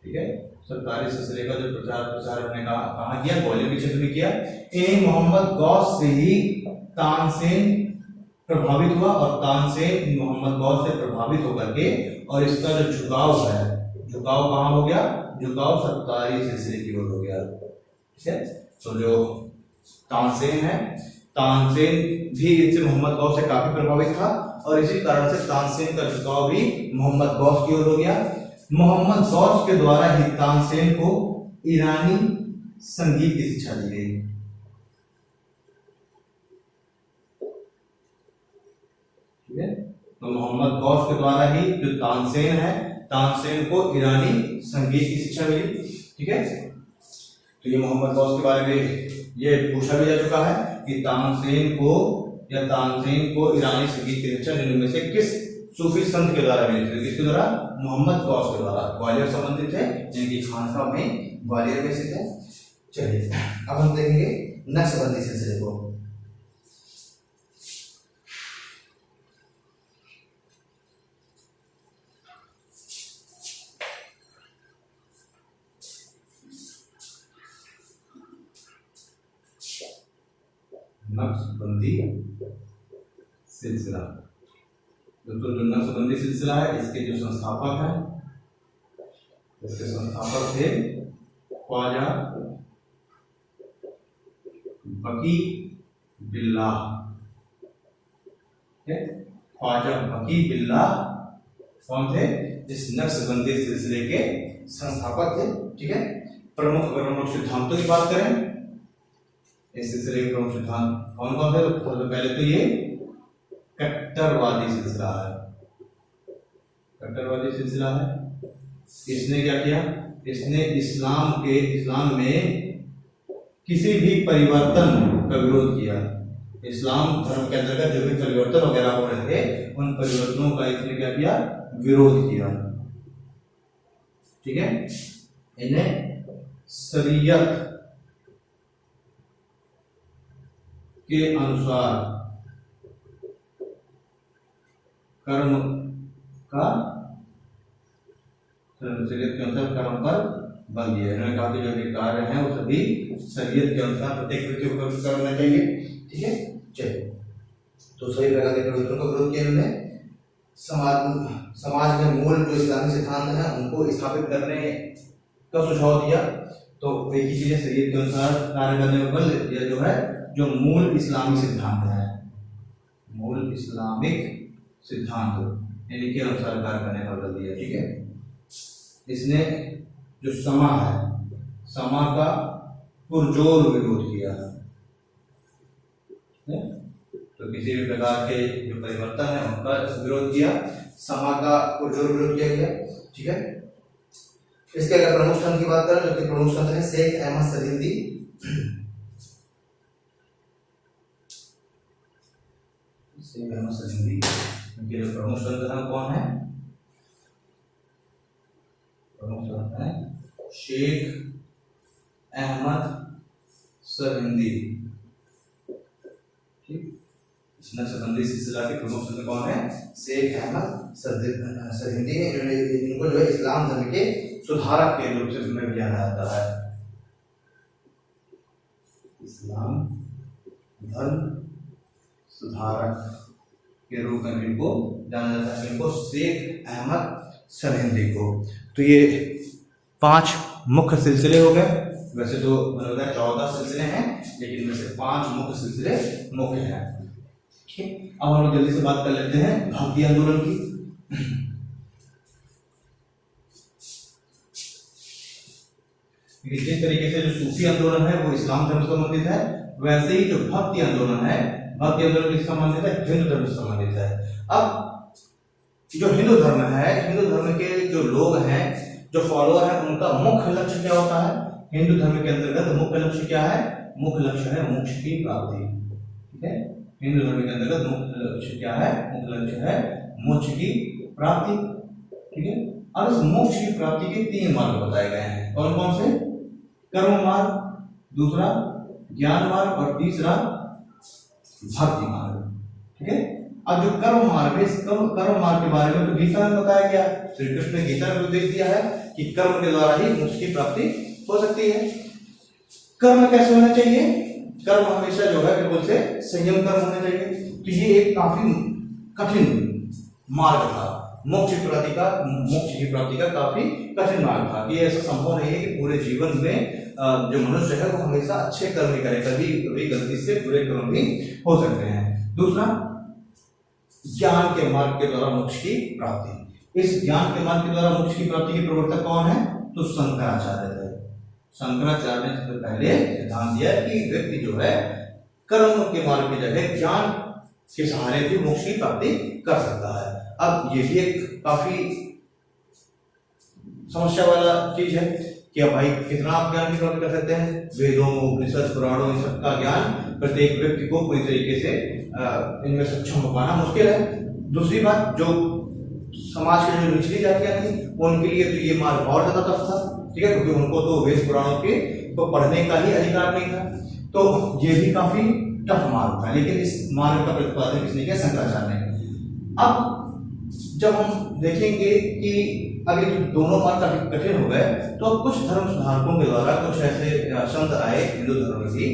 ठीक है। सत्तारी सिलसिले का जो प्रचार उन्होंने कहाँ किया, ग्वालियर के क्षेत्र में किया। इन्हीं मोहम्मद गौस से ही तानसेन प्रभावित हुआ और तानसेन मोहम्मद गौस से प्रभावित होकर के, और इसका जो झुकाव है, झुकाव कहाँ हो गया, झुकाव सत्तारी सिलसिले की ओर हो गया, ठीक है। तो जो तानसेन है, तानसेन भी इससे मोहम्मद गौस से काफी प्रभावित था और इसी कारण से तानसेन का झुकाव भी मोहम्मद गौस की ओर हो गया। मोहम्मद गौस के द्वारा ही तानसेन को ईरानी संगीत की शिक्षा दी गई, ठीक है। तो मोहम्मद गौस के द्वारा ही जो तानसेन है, तानसेन को ईरानी संगीत की शिक्षा मिली, ठीक है। तो ये मोहम्मद गौस के बारे में ये पूछा भी जा चुका है कि तानसेन को ईरानी संगीत की शिक्षा निम्न में से किस सूफी संत के द्वारा मिली थी, किसके द्वारा, मोहम्मद गौस के द्वारा। ग्वालियर संबंधित है, जिनकी खानका में ग्वालियर में स्थित है। चलिए अब हम देखेंगे नक्शबंदी सिलसिले को। नक्शबंदी सिलसिला, दोस्तों जो नक्शबंदी सिलसिला है इसके जो संस्थापक हैं, इसके संस्थापक थे ख्वाजा बकी बिल्लाह, ख्वाजा बकी बिल्लाह कौन थे? इस नक्शबंदी सिलसिले के संस्थापक थे। ठीक है, प्रमुख सिद्धांतों की बात करें, इस सिलसिले के प्रमुख सिद्धांत कौन कौन थे? सबसे पहले तो ये कट्टरवादी सिलसिला है, कट्टरवादी सिलसिला है। इसने क्या किया? इसने इस्लाम में किसी भी परिवर्तन का विरोध किया। इस्लाम धर्म के अंतर्गत जो भी परिवर्तन वगैरह हो रहे थे, उन परिवर्तनों का इसने क्या किया? विरोध किया। ठीक है, इन्हें शरीयत के अनुसार कर्म का शरीयत के अनुसार कर्म पर बल दिया। इन्होंने कहा कि जो भी कार्य है वो सभी शरीयत के अनुसार प्रत्येक व्यक्ति को करना चाहिए। ठीक है, चलिए, तो सभी प्रकार के परिवर्तनों का विरोध किया इन्होंने। समाज में मूल जो इस्लामी सिद्धांत है उनको स्थापित करने का सुझाव दिया। तो एक ही चीज है, शरीयत के अनुसार कार्य करने पर बल, यह जो है जो मूल इस्लामी सिद्धांत है, मूल इस्लामिक सिद्धांत इनके अनुसार कार्य करने पर बल दिया। ठीक है, इसने जो समा है, समा का पुरजोर विरोध किया। तो किसी भी प्रकार के जो परिवर्तन है उनका विरोध किया, समा का पुरजोर विरोध किया गया। ठीक है, इसके अगर प्रमुख संत की बात करें तो प्रमुख संत है शेख अहमद सरहिंदी। शेख अहमद सरहिंदी इनके जो प्रमुख संत हैं कौन है? प्रमुख संत है शेख अहमद सरहिंदी। ठीक, इस नक्शबंदी सिलसिला के प्रमुख संत कौन है? शेख अहमद सरहिंदी। इनको जो है इस्लाम धर्म के सुधारक के रूप से में जाना जाता है, इस्लाम धर्म सुधारक के रूप में इनको जाना जाता है, इनको शेख अहमद सरहिंदी को। तो ये 5 मुख्य सिलसिले हो गए। वैसे तो 14 सिलसिले हैं, लेकिन इनमें से 5 मुख्य सिलसिले मुख्य हैं। ठीक, अब हम लोग जल्दी से बात कर लेते हैं भक्ति आंदोलन की। जिस तरीके से जो सूफी आंदोलन है वो इस्लाम धर्म से संबंधित है, वैसे ही जो भक्ति आंदोलन है, भक्ति आंदोलन किससे संबंधित है? हिंदू धर्म से संबंधित है। अब जो हिंदू धर्म है, हिंदू धर्म के जो लोग हैं, जो फॉलोअर है, उनका मुख्य लक्ष्य क्या होता है? हिंदू धर्म के अंतर्गत मुख्य लक्ष्य क्या है? मुख्य लक्ष्य है मोक्ष की प्राप्ति। ठीक है, हिंदू धर्म के अंतर्गत मुख्य लक्ष्य क्या है? मुख्य लक्ष्य है मोक्ष की प्राप्ति। ठीक है, अब इस मोक्ष की प्राप्ति के 3 मार्ग बताए गए हैं। कौन कौन से? कर्म मार्ग, दूसरा ज्ञान मार्ग और तीसरा भक्ति मार्ग। ठीक है, अब जो कर्म मार्ग है, इस कर्म मार्ग के बारे में तो गीता में बताया गया। श्री कृष्ण ने गीता में उपदेश दिया है कि कर्म के द्वारा ही मोक्ष की प्राप्ति हो सकती है। कर्म कैसे होना चाहिए? कर्म हमेशा जो है बिल्कुल से संयम कर्म होना चाहिए। तो ये एक काफी कठिन मार्ग था, मोक्ष की प्राप्ति का काफी कठिन मार्ग था कि ऐसा संभव नहीं है कि पूरे जीवन में जो मनुष्य है वो हमेशा अच्छे कर्म ही करे, कभी कभी गलती से बुरे कर्म भी हो सकते हैं। दूसरा ज्ञान के मार्ग के द्वारा मोक्ष की प्राप्ति। इस ज्ञान के मार्ग के द्वारा मोक्ष की प्राप्ति के प्रवर्तक कौन है? तो शंकराचार्य थे। शंकराचार्य ने सबसे पहले सिद्धांत दिया कि व्यक्ति जो है कर्म के मार्ग की जगह ज्ञान के सहारे भी मोक्ष की प्राप्ति कर सकता है। अब ये भी एक काफी समस्या वाला चीज है कि अब भाई कितना आप ज्ञान की प्राप्ति कर सकते हैं? वेदों, उपनिषद, पुराणों, इन सब का ज्ञान प्रत्येक व्यक्ति को पूरी तरीके से इनमें सक्षम हो पाना मुश्किल है। दूसरी बात, जो समाज की जो निचली जातियां थी उनके लिए तो ये मार्ग और ज्यादा टफ था। ठीक है, क्योंकि उनको तो वेद पुराणों के तो पढ़ने का ही अधिकार नहीं था, तो ये भी काफी टफ मार्ग था। लेकिन इस मार्ग का प्रतिपादन किसने किया? शंकराचार्य ने। अब जब हम देखेंगे कि अगर दोनों मार्ग काफी कठिन हो गए, तो अब कुछ धर्म सुधारकों के द्वारा कुछ ऐसे संत आए हिंदू धर्म की,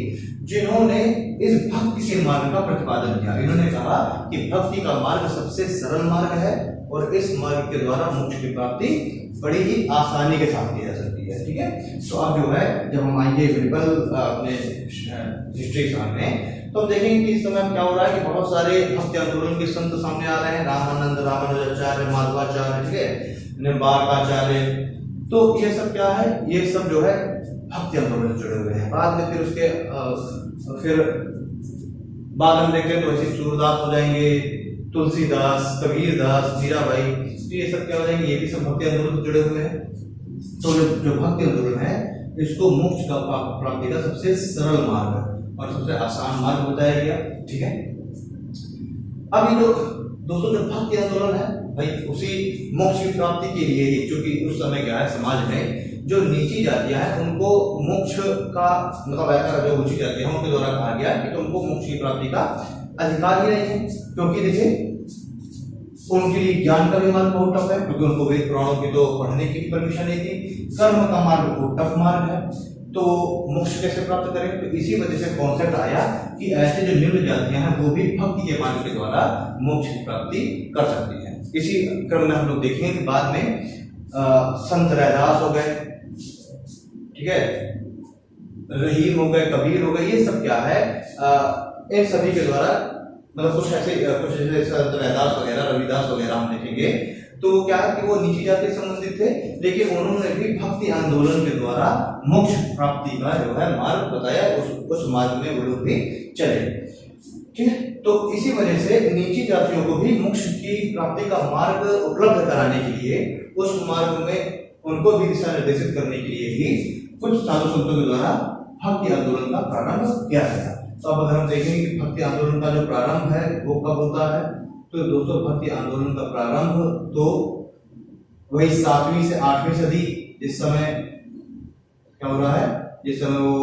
जिन्होंने इस भक्ति के मार्ग का प्रतिपादन किया। इन्होंने कहा कि भक्ति का मार्ग सबसे सरल मार्ग है और इस मार्ग के द्वारा मोक्ष की प्राप्ति बड़ी ही आसानी के साथ की जा सकती है। ठीक है, तो अब जो है जब हम आएंगे बिल्कुल अपने हिस्ट्री के सामने, तो हम देखेंगे कि इस समय क्या हो रहा है कि बहुत सारे भक्ति आंदोलन के संत सामने आ रहे हैं, रामानंद, रामानुजाचार्य, माधवाचार्य, ठीक है, निम्बार्काचार्य। तो ये सब क्या है, ये सब जो है भक्ति आंदोलन से जुड़े हुए हैं। बाद में फिर उसके फिर बाद में देखते हैं तो ऐसे सूरदास हो जाएंगे, तुलसीदास, कबीरदास, मीराबाई, तो ये सब क्या हो जाएंगे, ये भी सब भक्ति आंदोलन से जुड़े हुए हैं। तो जो भक्ति आंदोलन है इसको मोक्ष का प्राप्ति का सबसे सरल मार्ग और सबसे आसान मार्ग बताया गया, ठीक है। अब ये जो दोस्तों जो भक्ति आंदोलन है भाई, उसी मोक्ष की प्राप्ति के लिए ही, क्योंकि उस समय क्या है समाज में जो नीची जातियां हैं उनको मोक्ष का मतलब ऐसा, जो ऊंची जातियां हैं उनके द्वारा कहा गया कि तुमको मोक्ष की प्राप्ति का अधिकार ही नहीं है, क्योंकि देखिए उनके लिए ज्ञान का भी मार्ग बहुत टफ है, क्योंकि उनको वेद पुराणों की तो पढ़ने की परमिशन नहीं थी। कर्म का मार्ग बहुत टफ मार्ग है, तो मोक्ष कैसे प्राप्त करें। तो इसी वजह से कॉन्सेप्ट आया कि ऐसे जो निम्न जातियां हैं वो भी भक्ति के मार्ग के द्वारा मोक्ष की प्राप्ति कर सकती हैं। इसी क्रम में हम लोग देखेंगे कि बाद में संत रैदास हो गए, ठीक है, रहीम हो गए, कबीर हो गए, ये सब क्या है इन सभी के द्वारा मतलब कुछ ऐसे संत रैदास वगैरह, रविदास वगैरह हम देखेंगे तो क्या है कि वो नीची जाति से संबंधित थे, लेकिन उन्होंने भी भक्ति आंदोलन के द्वारा मोक्ष प्राप्ति का जो है मार्ग बताया, उस मार्ग में वो लोग भी चले, ठीक है। तो इसी वजह से नीची जातियों को भी मोक्ष की प्राप्ति का मार्ग उपलब्ध कराने के लिए, उस मार्ग में उनको भी दिशा निर्देशित करने के लिए ही कुछ साधु संतों के द्वारा भक्ति आंदोलन का प्रारंभ किया गया। तो अब अगर हम देखेंगे कि भक्ति आंदोलन का जो प्रारंभ है वो कब होता है, तो दोस्तों भक्ति आंदोलन का प्रारंभ तो वही 7वीं से 8वीं सदी, जिस समय क्या हो रहा है, जिस समय वो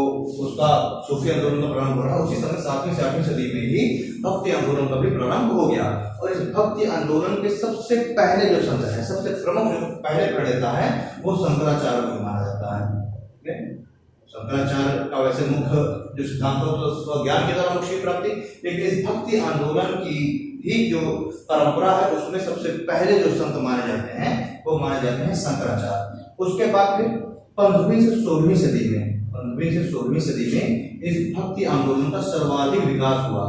उसका सूफी आंदोलन का प्रारंभ हो रहा है, उसी समय 7वीं से 8वीं सदी में ही भक्ति आंदोलन का भी प्रारंभ हो गया। और इस भक्ति आंदोलन के सबसे पहले जो संत है, सबसे प्रमुख जो पहले प्रणेता है, वो शंकराचार्य को माना जाता है, ठीक है। शंकराचार्य का वैसे मुख्य जो सिद्धांत हो तो ज्ञान के द्वारा मोक्ष की प्राप्ति, लेकिन इस भक्ति आंदोलन की ही जो परंपरा है उसमें सबसे पहले जो संत माने जाते हैं वो माने जाते हैं शंकराचार्य। उसके बाद फिर 15वीं से 16वीं सदी में, 15वीं से 16वीं सदी में इस भक्ति आंदोलन का सर्वाधिक विकास हुआ।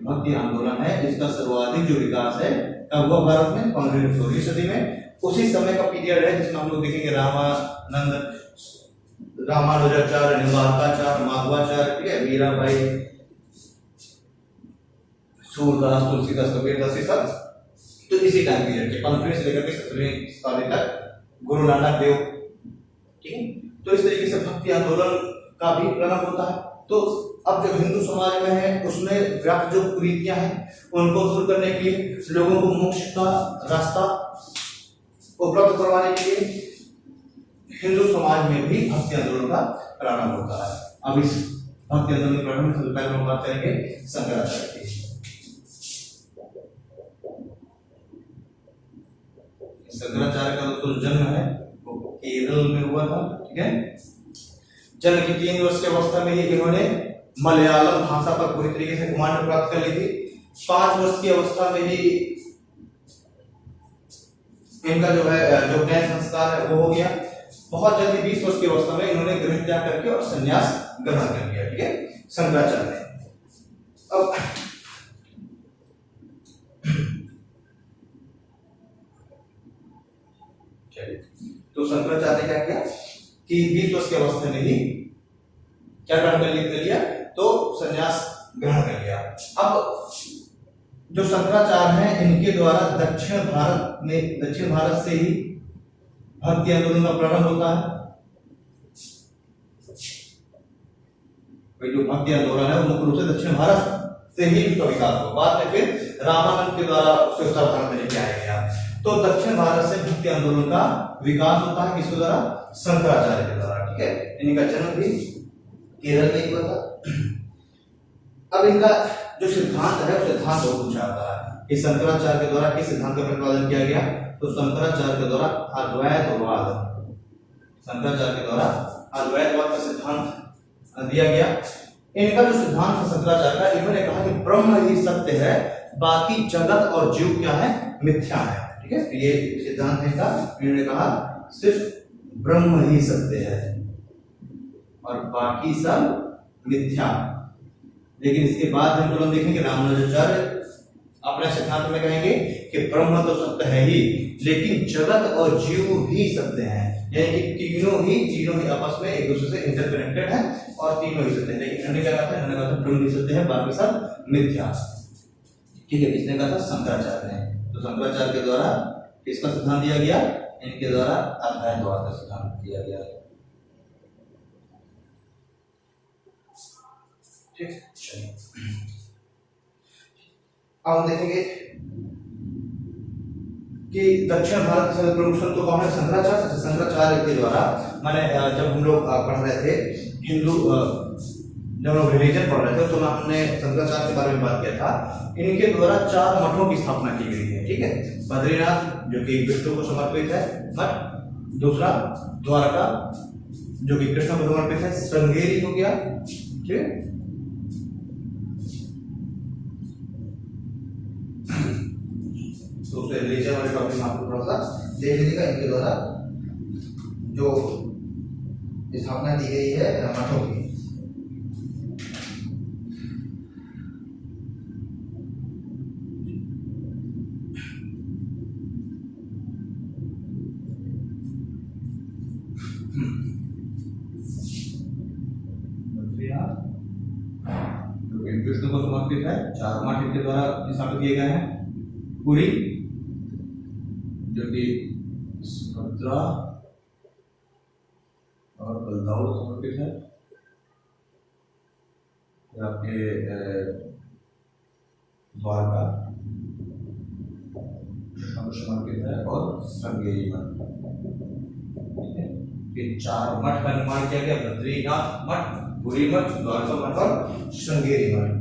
भक्ति आंदोलन है इसका सर्वाधिक जो विकास है कब हुआ भारत में, 15वीं से 16वीं सदी में। उसी समय का पीरियड है जिसमें हम लोग देखेंगे रामानंद, रामानुजाचार्य, निम्बार्काचार्य, माधवाचार्य, ठीक है, मीराबाई, सूरदास, तुलसीदास, कबीरदास, ये सब तो इसी टाइम पीरियड के 15वीं से लेकर के 17वीं शताब्दी तक गुरु नानक देव, ठीक है। तो इस तरीके से भक्ति आंदोलन का भी प्रारंभ होता है। तो अब जो हिंदू समाज में है उसमें व्याप्त जो कुरीतियां हैं उनको दूर करने के लिए, लोगों को मोक्ष का रास्ता उपलब्ध करवाने के लिए हिंदू समाज में भी भक्ति आंदोलन का प्रारंभ होता है। अब इस भक्ति आंदोलन के प्रारंभ में सबसे पहले हम बात करेंगे शंकराचार्य की। शंकराचार्य का दोस्तों जन्म है वो केरल में हुआ था, ठीक है। जन्म की 3 वर्ष की अवस्था में ही इन्होंने मलयालम भाषा पर पूरी तरीके से कमांड प्राप्त कर ली थी। 5 वर्ष की अवस्था में ही इनका जो है जो ज्ञान संस्कार है वो हो गया। बहुत जल्दी 20 वर्ष की अवस्था में इन्होंने गृह त्याग करके और संन्यास ग्रहण कर लिया, ठीक है, शंकराचार्य ने। अब तो शंकराचार्य ने क्या किया कि 20 वर्ष की अवस्था में ही क्या ग्रहण कर लिया, तो संन्यास ग्रहण कर लिया। अब जो शंकराचार्य हैं इनके द्वारा दक्षिण भारत से ही भक्ति आंदोलन का प्रारंभ होता है। जो भक्ति आंदोलन है वो मुख्य रूप से दक्षिण भारत से ही उसका विकास हुआ। बाद में फिर रामानंद के द्वारा उसे उत्तर भारत में लेके आया गया। तो दक्षिण भारत से भक्ति आंदोलन का विकास होता है किसके द्वारा, शंकराचार्य के द्वारा, ठीक है। इनका जन्म भी केरल में हुआ था। अब इनका जो सिद्धांत है वो सिद्धांत बहुत पूछा जाता है कि शंकराचार्य के द्वारा किस सिद्धांत का प्रतिपादन किया गया, तो शंकराचार्य के द्वारा अद्वैतवाद, शंकराचार्य के द्वारा अद्वैतवाद का सिद्धांत दिया गया। इनका जो सिद्धांत है शंकराचार्य का, इन्होंने कहा कि ब्रह्म ही सत्य है, बाकी जगत और जीव क्या है, मिथ्या है, ठीक है। ये सिद्धांत है का, इन्होंने कहा सिर्फ ब्रह्म ही सत्य है और बाकी सब मिथ्या। लेकिन इसके बाद हम तुरंत देखेंगे रामानुजाचार्य अपने सिद्धांत में कहेंगे कि ब्रह्म तो सत्य है ही, लेकिन जगत और जीव भी सत्य हैं, यानी कि तीनों ही आपस में एक दूसरे से इंटरकनेक्टेड है और तीनों ही सत्य है। लेकिन इन्होंने क्या कहा था, इन्होंने कहा था ब्रह्म भी सत्य है, बाकी सब मिथ्या। ठीक है, किसने कहा था? शंकराचार्य ने। तो शंकराचार्य के द्वारा किसका सिद्धांत दिया गया? इनके द्वारा अद्वैतवाद का सिद्धांत दिया गया। ठीक, चलिए अब हम देखेंगे कि दक्षिण भारत से प्रमुख संत कौन है? शंकराचार्य। शंकराचार्य के द्वारा मैंने जब हम लोग पढ़ रहे थे हिंदू, जब लोग रिलीजन पढ़ रहे थे तो हमने शंकराचार्य के बारे में बात किया था। इनके द्वारा 4 मठों की स्थापना की गई है। ठीक है, बद्रीनाथ जो कि विष्णु को समर्पित है मठ, दूसरा द्वारका जो कि कृष्ण को समर्पित है, श्रृंगेरी हो गया। ठीक है, तो उससे रिलीजन वाले टॉपिक में आपको थोड़ा सा देख लीजिएगा। इनके द्वारा जो स्थापना दी गई है मठों की। विष्णु को समर्पित है, 4 मठ इनके द्वारा स्थापित किए गए हैं। पुरी जो कि सुभद्रा और बलदाऊ समर्पित है, आपके द्वारका समर्पित है और श्रृंगेरी मठ। ये 4 मठ का निर्माण किया गया, बद्रीनाथ मठ, पुरी मठ, द्वारका मठ और श्रृंगेरी मठ।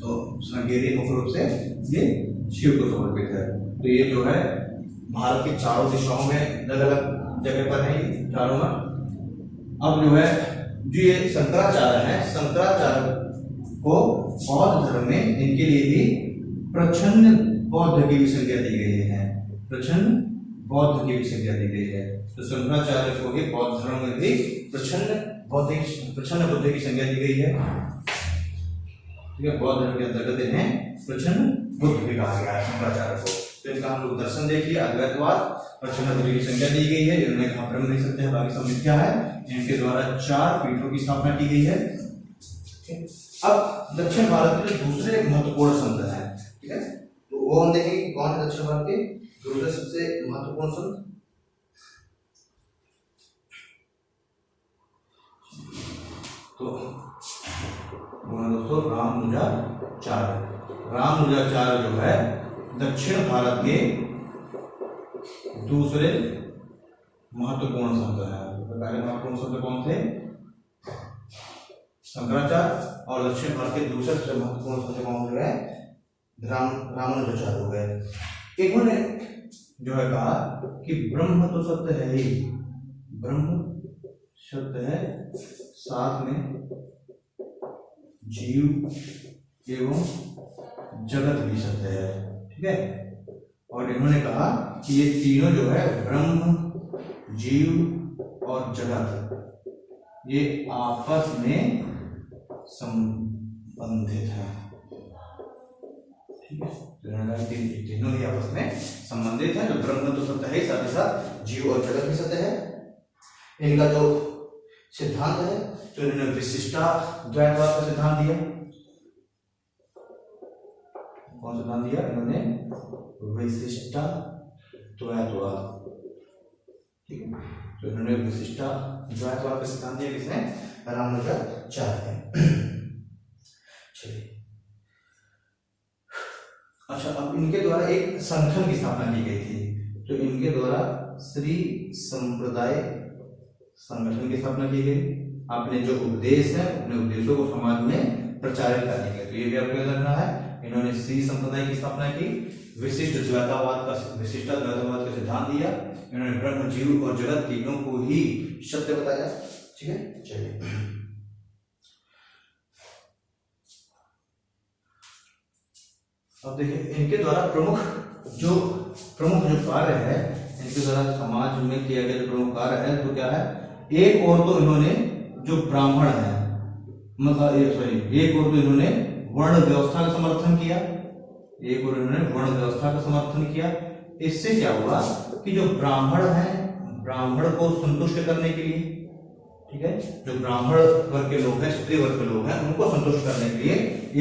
तो श्रृंगेरी मुख्य रूप से ये शिव को समर्पित है। तो ये जो है भारत के चारों दिशाओं में अलग अलग जगह पर है ये चारों मठ। अब जो है जो ये शंकराचार्य है, शंकराचार्य को बौद्ध धर्म में इनके लिए भी प्रच्छन्न बौद्ध की भी संज्ञा दी गई है। प्रच्छन्न बौद्ध की भी संज्ञा दी गई है। तो शंकराचार्य को भी बौद्ध धर्म में भी प्रच्छन्न बुद्ध की संज्ञा दी गई है। ठीक है, बौद्ध धर्म के अंतर्गत इन्हें प्रच्छन्न बुद्ध भी कहा गया है शंकराचार्य को। तो इनका हम लोग दर्शन देख लिया, अद्वैतवाद, प्रच्छन्न बुद्ध की संज्ञा दी गई है। इन्होंने कहा ब्रह्म नहीं सत्य है, बाकी सब मिथ्या है। इनके द्वारा 4 पीठों की स्थापना की गई है। अब दक्षिण भारत के दूसरे महत्वपूर्ण संत हैं। ठीक है, तो वो हम देखेंगे कि कौन है दक्षिण भारत के दूसरे सबसे महत्वपूर्ण संत। तो दोस्तों रामानुजाचार्य। रामानुजाचार्य जो है दक्षिण भारत के दूसरे महत्वपूर्ण संत हैं। पहले महत्वपूर्ण संत कौन थे? शंकराचार्य। और दक्षिण भारत के दूसरे सबसे महत्वपूर्ण संत कौन हो गए? रामानुजाचार्य हो गए। इन्होंने जो है कहा कि ब्रह्म तो सत्य है ही, ब्रह्म सत्य है, साथ में जीव एवं जगत भी सत्य है। ठीक है, और इन्होंने कहा कि ये तीनों जो है ब्रह्म, जीव और जगत, ये आपस में संबंधित है। ठीक है, तो इन्होंने कहा तीनों ही आपस में संबंधित है। तो ब्रह्म तो सत्य है, साथ ही साथ जीव और जगत भी सत्य है। इनका जो सिद्धांत है, तो इन्होंने विशिष्टाद्वैतवाद का सिद्धांत दिया। कौन सिद्धांत दिया? इन्होंने विशिष्टाद्वैतवाद। ठीक है, तो इन्होंने विशिष्टाद्वैतवाद का सिद्धांत दिया। किसने? रामानुजाचार्य ने। चलिए, अच्छा, अब इनके द्वारा एक संगठन की स्थापना की गई थी। तो इनके द्वारा श्री संप्रदाय संगठन की स्थापना की गई। अपने जो उपदेश है, अपने उपदेशों को समाज में प्रचारित करने के, तो ये भी आपको याद रखना है। इन्होंने श्री संप्रदाय की स्थापना की, विशिष्टाद्वैतवाद का सिद्धांत दिया। इन्होंने ब्रह्म, जीव और जगत तीनों को ही सत्य बताया। ठीक है, चलिए अब देखिए इनके द्वारा प्रमुख जो कार्य है, इनके द्वारा समाज में किया गया जो प्रमुख कार्य है, तो क्या है? एक और तो इन्होंने जो ब्राह्मण है, मतलब एक और तो इन्होंने वर्ण व्यवस्था का समर्थन किया, एक और इन्होंने वर्ण व्यवस्था का समर्थन किया। इससे क्या हुआ कि जो ब्राह्मण हैं, ब्राह्मण को संतुष्ट करने के लिए, ठीक है, जो ब्राह्मण वर्ग के लोग हैं, क्षत्रिय वर्ग के लोग हैं, उनको संतुष्ट करने के लिए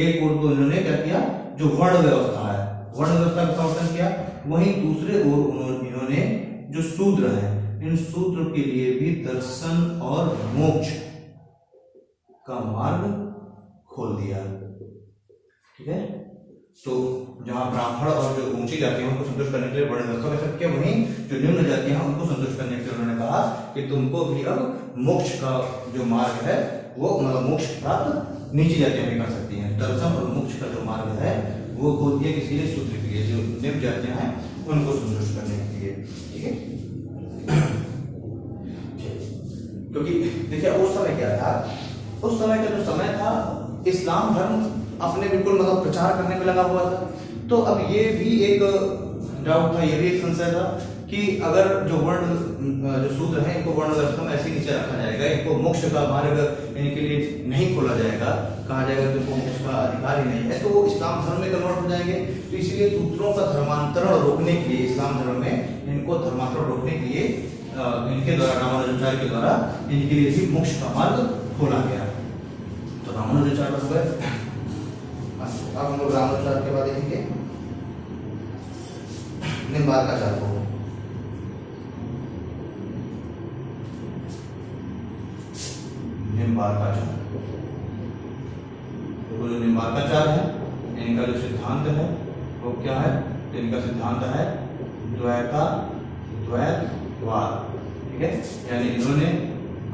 एक और तो इन्होंने क्या किया, जो वर्ण व्यवस्था है, वर्ण व्यवस्था का समर्थन किया। वहीं दूसरे ओर इन्होंने जो शूद्र हैं, इन शूद्र के लिए भी दर्शन और मोक्ष का मार्ग खोल दिया, ठीक है। तो जहां ब्राह्मण और जो ऊंची जातियां उनको संतुष्ट करने के लिए वर्ण व्यवस्था का किया, वहीं जो निम्न जातियां हैं उनको संतुष्ट करने के लिए उन्होंने कहा कि तुमको भी अब मोक्ष का जो मार्ग है वो, मतलब मोक्ष प्राप्त नीची जातियां भी कर सकती हैं। दर्शन और मोक्ष का जो मार्ग है वो खोल दिया, किसी लिए, शूद्र के लिए, जो निम्न जातियां हैं उनको संतुष्ट करने के लिए, ठीक है। क्योंकि देखिए उस समय क्या था, उस समय का जो समय था, इस्लाम धर्म अपने बिल्कुल मतलब प्रचार करने में लगा हुआ था। तो अब ये भी एक डाउट था, ये भी एक संशय था कि अगर जो वर्ण, जो शूद्र हैं, इनको वर्ण व्यवस्था में ऐसे नीचे रखा जाएगा, इनको मोक्ष का मार्ग इनके लिए नहीं खोला जाएगा, कहा जाएगा कि इनको मोक्ष का अधिकार ही नहीं है, तो वो इस्लाम धर्म में कन्वर्ट हो जाएंगे। तो इसलिए शूद्रों का धर्मांतरण रोकने के लिए, इस्लाम धर्म में इनको धर्मांतरण रोकने के लिए इनके द्वारा, रामानुजाचार्य के द्वारा इनके लिए भी मोक्ष का मार्ग खोला गया। तो रामानुजाचार्य हो गए। अब हम लोग रामानुजाचार्य के बाद देखेंगे निम्बार्काचार्य को। निम्बार्काचार्य, तो जो निम्बार्काचार्य है, इनका जो सिद्धांत है वो क्या है, तो इनका सिद्धांत है द्वैतवाद, ठीक है। यानी इन्होंने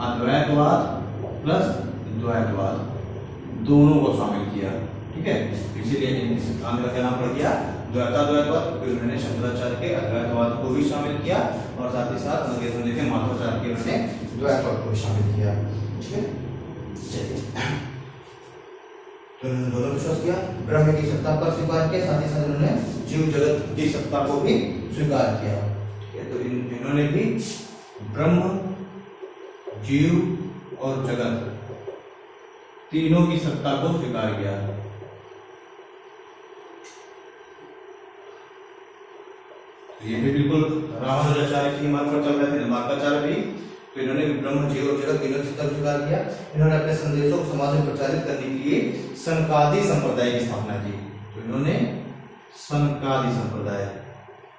अद्वैतवाद प्लस द्वैतवाद दोनों को शामिल किया, ठीक है। इसीलिए इन सिद्धांत का क्या नाम पड़ गया, द्वैताद्वैतवाद, क्योंकि उन्होंने शंकराचार्य के अद्वैतवाद को भी शामिल किया और साथ ही साथ उनके के माधवाचार्य के उन्होंने द्वैतवाद को भी शामिल किया, ठीक है। चलिए, तो उन्होंने दोनों विश्वास किया, ब्रह्म की सत्ता पर स्वीकार किया, साथ ही साथ उन्होंने जीव जगत की सत्ता को भी स्वीकार किया, ठीक है। तो इन्होंने भी ब्रह्म, जीव और जगत तीनों की सत्ता को स्वीकार किया। ये भी बिल्कुल रामानुजाचार्य की मार्ग पर चल रहे थे, निम्बार्काचार्य भी। तो इन्होंने भी ब्रह्म, जीव और जगत तीनों की सत्ता को स्वीकार किया। इन्होंने अपने संदेशों को समाज में प्रचारित करने के लिए सनकादि संप्रदाय की स्थापना की। तो इन्होंने सनकादि संप्रदाय,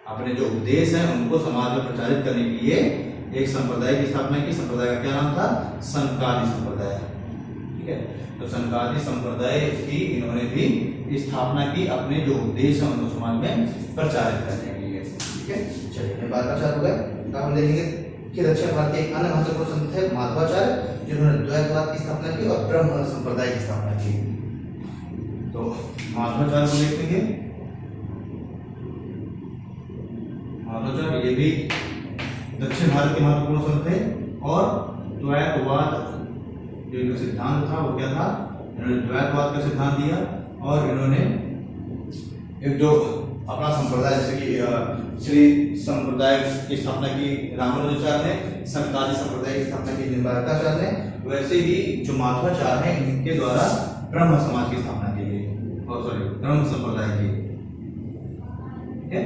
अपने जो उपदेश है उनको समाज में प्रचारित करने के लिए एक संप्रदाय की स्थापना की। संप्रदाय का क्या नाम था, सनकादि संप्रदाय, ठीक है। तो सनकादि संप्रदाय की इन्होंने भी स्थापना की, अपने जो उपदेश है उनको समाज में प्रचारित करने के लिए, ठीक है। चलिए, निम्बार्काचार्य हो गए। अब हम देखेंगे कि दक्षिण भारत के एक अन्य महत्वपूर्ण संत थे माधवाचार्य, जिन्होंने द्वैतवाद की स्थापना की और ब्रह्म संप्रदाय की स्थापना की। तो माधवाचार्य को देखेंगे। माधवाचार्य ये भी दक्षिण भारत के महत्वपूर्ण संत थे और द्वैतवाद जो इनका सिद्धांत था वो क्या था, इन्होंने द्वैतवाद का सिद्धांत दिया और इन्होंने एक जो अपना संप्रदाय, जैसे कि श्री संप्रदाय की स्थापना की रामानुजाचार्य ने, सनकादि संप्रदाय की स्थापना की निम्बार्काचार्य ने, वैसे ही जो माधवाचार्य हैं इनके द्वारा ब्रह्म समाज की स्थापना की गई, और सॉरी ब्रह्म संप्रदाय की, ठीक है।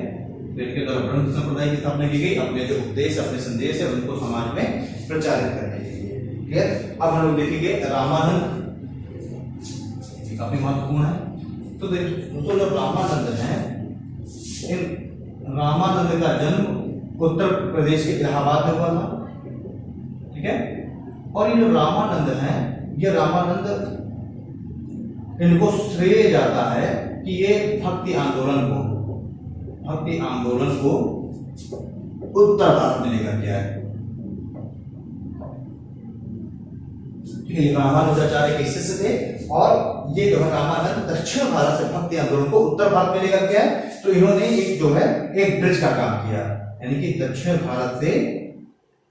तो इनके द्वारा ब्रह्म संप्रदाय की स्थापना की गई, अपने जो उपदेश, अपने संदेश है उनको समाज में प्रचारित करने के लिए, क्लियर। अब हम लोग देखेंगे रामानंद, काफी महत्वपूर्ण है। तो दोस्तों, जो रामानंद है, इन रामानंद का जन्म उत्तर प्रदेश के इलाहाबाद में हुआ था, ठीक है। और ये जो रामानंद है, ये रामानंद, इनको श्रेय जाता है कि ये भक्ति आंदोलन को उत्तर भारत में लेकर के आए। रामानुजाचार्य के शिष्य थे और ये जो है रामानंद दक्षिण भारत से भक्ति आंदोलन को उत्तर भारत में लेकर के आए। तो इन्होंने एक जो है एक ब्रिज का काम किया, यानी कि दक्षिण भारत से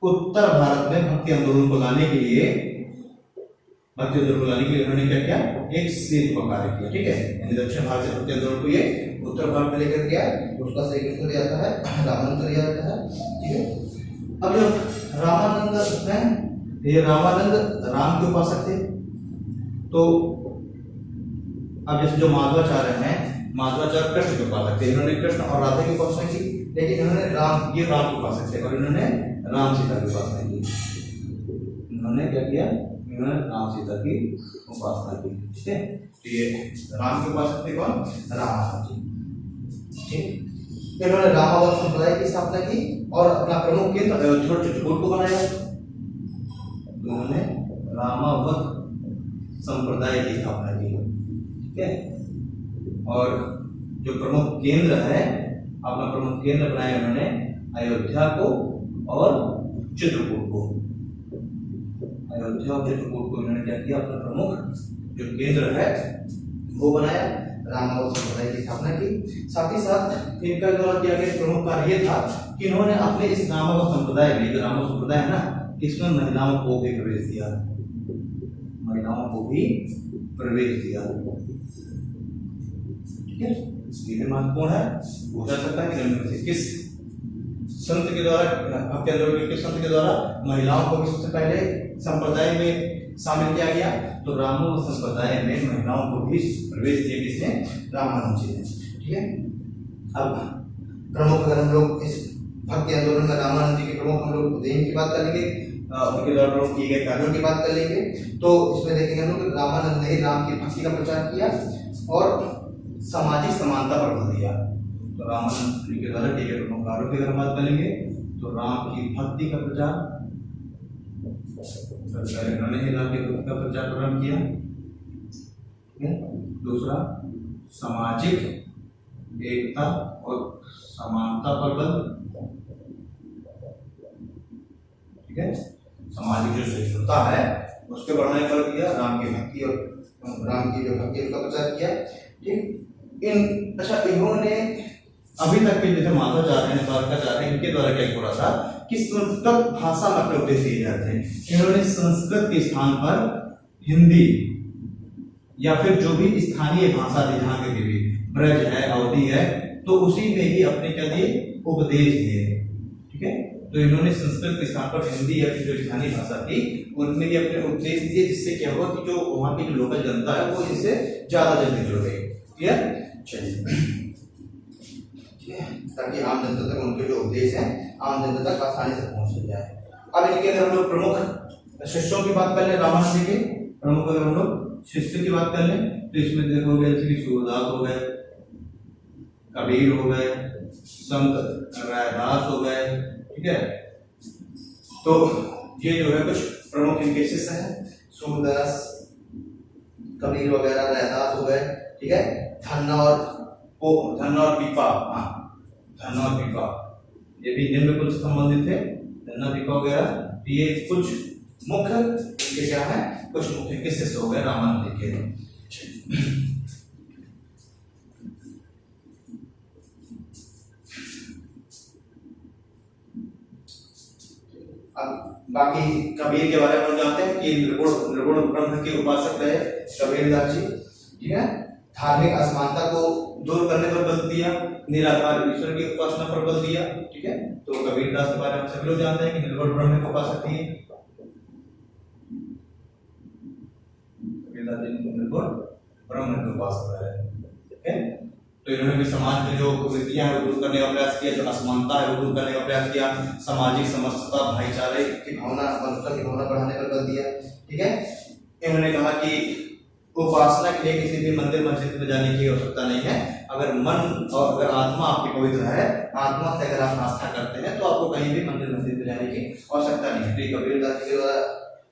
उत्तर भारत में भक्ति आंदोलन को लाने के लिए, इन्होंने क्या किया, एक सेतु का कार्य किया, ठीक है। यानी दक्षिण भारत से भक्ति आंदोलन को ये उत्तर भारत में लेकर के आए, उसका श्रेय किसको दिया जाता है, रामानंद को दिया जाता है, ठीक है। अब जो रामानंद है, ये रामानंद राम के उपासक थे। तो अब जैसे जो माधवाचार्य हैं, माधवाचार्य कृष्ण के उपासक थे, इन्होंने कृष्ण और राधा की उपासना की, लेकिन इन्होंने राम, ये राम के उपासक थे और इन्होंने राम सीता की उपासना की। इन्होंने क्या किया, इन्होंने राम सीता की उपासना की। ठीक है, तो ये राम के उपासक थे कौन, राम जी। ठीक, इन्होंने रामावत संप्रदाय की स्थापना की और अपना प्रमुख केंद्र अयोध्या और चित्रकूट को बनाया। उन्होंने रामावत संप्रदाय की स्थापना की। ठीक है, और जो प्रमुख केंद्र है, अपना प्रमुख केंद्र बनाया उन्होंने अयोध्या को और चित्रकूट को। अयोध्या और चित्रकूट को इन्होंने क्या किया, अपना प्रमुख जो केंद्र है वो बनाया, रामावत संप्रदाय की स्थापना की। साथ ही साथ इनका द्वारा किया गया प्रमुख कार्य ये था कि इन्होंने अपने इस रामावत संप्रदाय में, जो रामावत संप्रदाय है ना, इसमें महिलाओं को भी प्रवेश दिया, महिलाओं को भी प्रवेश दिया। ठीक है, ये भी महत्वपूर्ण है। पूछा सकता है कि किस संत के द्वारा, आपके अंदर किस संत के द्वारा महिलाओं को भी सबसे पहले संप्रदाय में शामिल किया गया, तो रामावत संप्रदाय में महिलाओं को भी प्रवेश दिया किसने, रामानंद जी ने। ठीक है, अब प्रमुख अगर हम लोग इस भक्ति आंदोलन में रामानंद जी के प्रमुख हम लोग उद्देश्य की बात करेंगे, उनके द्वारा प्रमुख किए गए कार्यों की बात कर लेंगे, तो इसमें देखेंगे हम लोग रामानंद ने राम की भक्ति का प्रचार किया और सामाजिक समानता पर बल दिया। तो रामानंद जी के द्वारा किए गए प्रमुख कार्यों की अगर बात करेंगे तो राम की भक्ति का प्रचार, उन्होंने ही राम की भक्ति का प्रचार प्रारंभ किया। दूसरा, सामाजिक एकता और समानता पर बल। ठीक है, सामाजिक जो सहिष्णुता है उसके बढ़ाने पर दिया, राम की भक्ति और राम की जो भक्ति उसका प्रचार किया। ठीक, इन अच्छा इन्होंने अभी तक के जैसे माधवाचार्य हैं, द्वारकाचार्य हैं, इनके द्वारा क्या हो रहा था कि संस्कृत भाषा में अपने उपदेश दिए जाते हैं। इन्होंने संस्कृत के स्थान पर हिंदी या फिर जो भी स्थानीय भाषा थी, जहाँ के भी ब्रज है, अवधि है, तो उसी में ही अपने क्या दिए, उपदेश दिए। ठीक है, तो इन्होंने संस्कृत के स्थान पर हिंदी या फिर जो स्थानीय भाषा थी उनमें भी अपने उपदेश दिए, जिससे क्या हुआ कि जो वहाँ की जो लोकल जनता है वो इससे ज्यादा जल्दी जुड़ गई। क्लियर, चलिए, ताकि आम जनता तक उनके जो उपदेश हैं आम जनता तक आसानी से पहुंच जाए। अब इनके अगर हम लोग प्रमुख शिष्यों की बात कर लें, रामानंद जी के प्रमुख अगर हम लोग शिष्य की बात कर लें तो इसमें देखोगे जैसे कि सूरदास हो गए, कबीर हो गए, संत रैदास हो गए। ठीक है, तो ये जो है कुछ प्रमुख इनके शिष्य हैं, सूरदास, कबीर वगैरह, रैदास हो गए। ठीक है, धन्ना और पीपा, हाँ धन्ना और पीपा ये भी निम्न कुल से संबंधित थे, धन्ना पीपा वगैरह। ये कुछ मुख्य इनके क्या है, कुछ मुख्य के शिष्य हो गए रामानंद जी के। अब बाकी कबीर के बारे में हम जानते हैं कि निर्गुण ब्रह्म के उपासक रहे कबीरदास जी। ठीक है, धार्मिक असमानता को दूर करने पर बल दिया, निराकार ईश्वर की उपासना पर बल दिया। ठीक है, तो कबीरदास के बारे में सभी लोग जानते हैं कि निर्गुण ब्रह्म के उपासक थे। कबीरदास जी निर्गुण ब्रह्म के उपासक रहे। ठीक है, तो इन्होंने भी समाज में जो कुरीतियां हैं वो दूर करने का प्रयास किया, जो असमानता है वो दूर करने का प्रयास किया, सामाजिक समरसता, भाईचारे की भावना, मनुष्यता की भावना बढ़ाने पर बल दिया। ठीक है, इन्होंने कहा कि उपासना के लिए किसी भी मंदिर मस्जिद में जाने की आवश्यकता नहीं है। अगर मन और अगर आत्मा आपकी पवित्र है, आत्मा से अगर आप आस्था करते हैं तो आपको कहीं भी मंदिर मस्जिद में जाने की आवश्यकता नहीं है। तो कबीरदास जी के द्वारा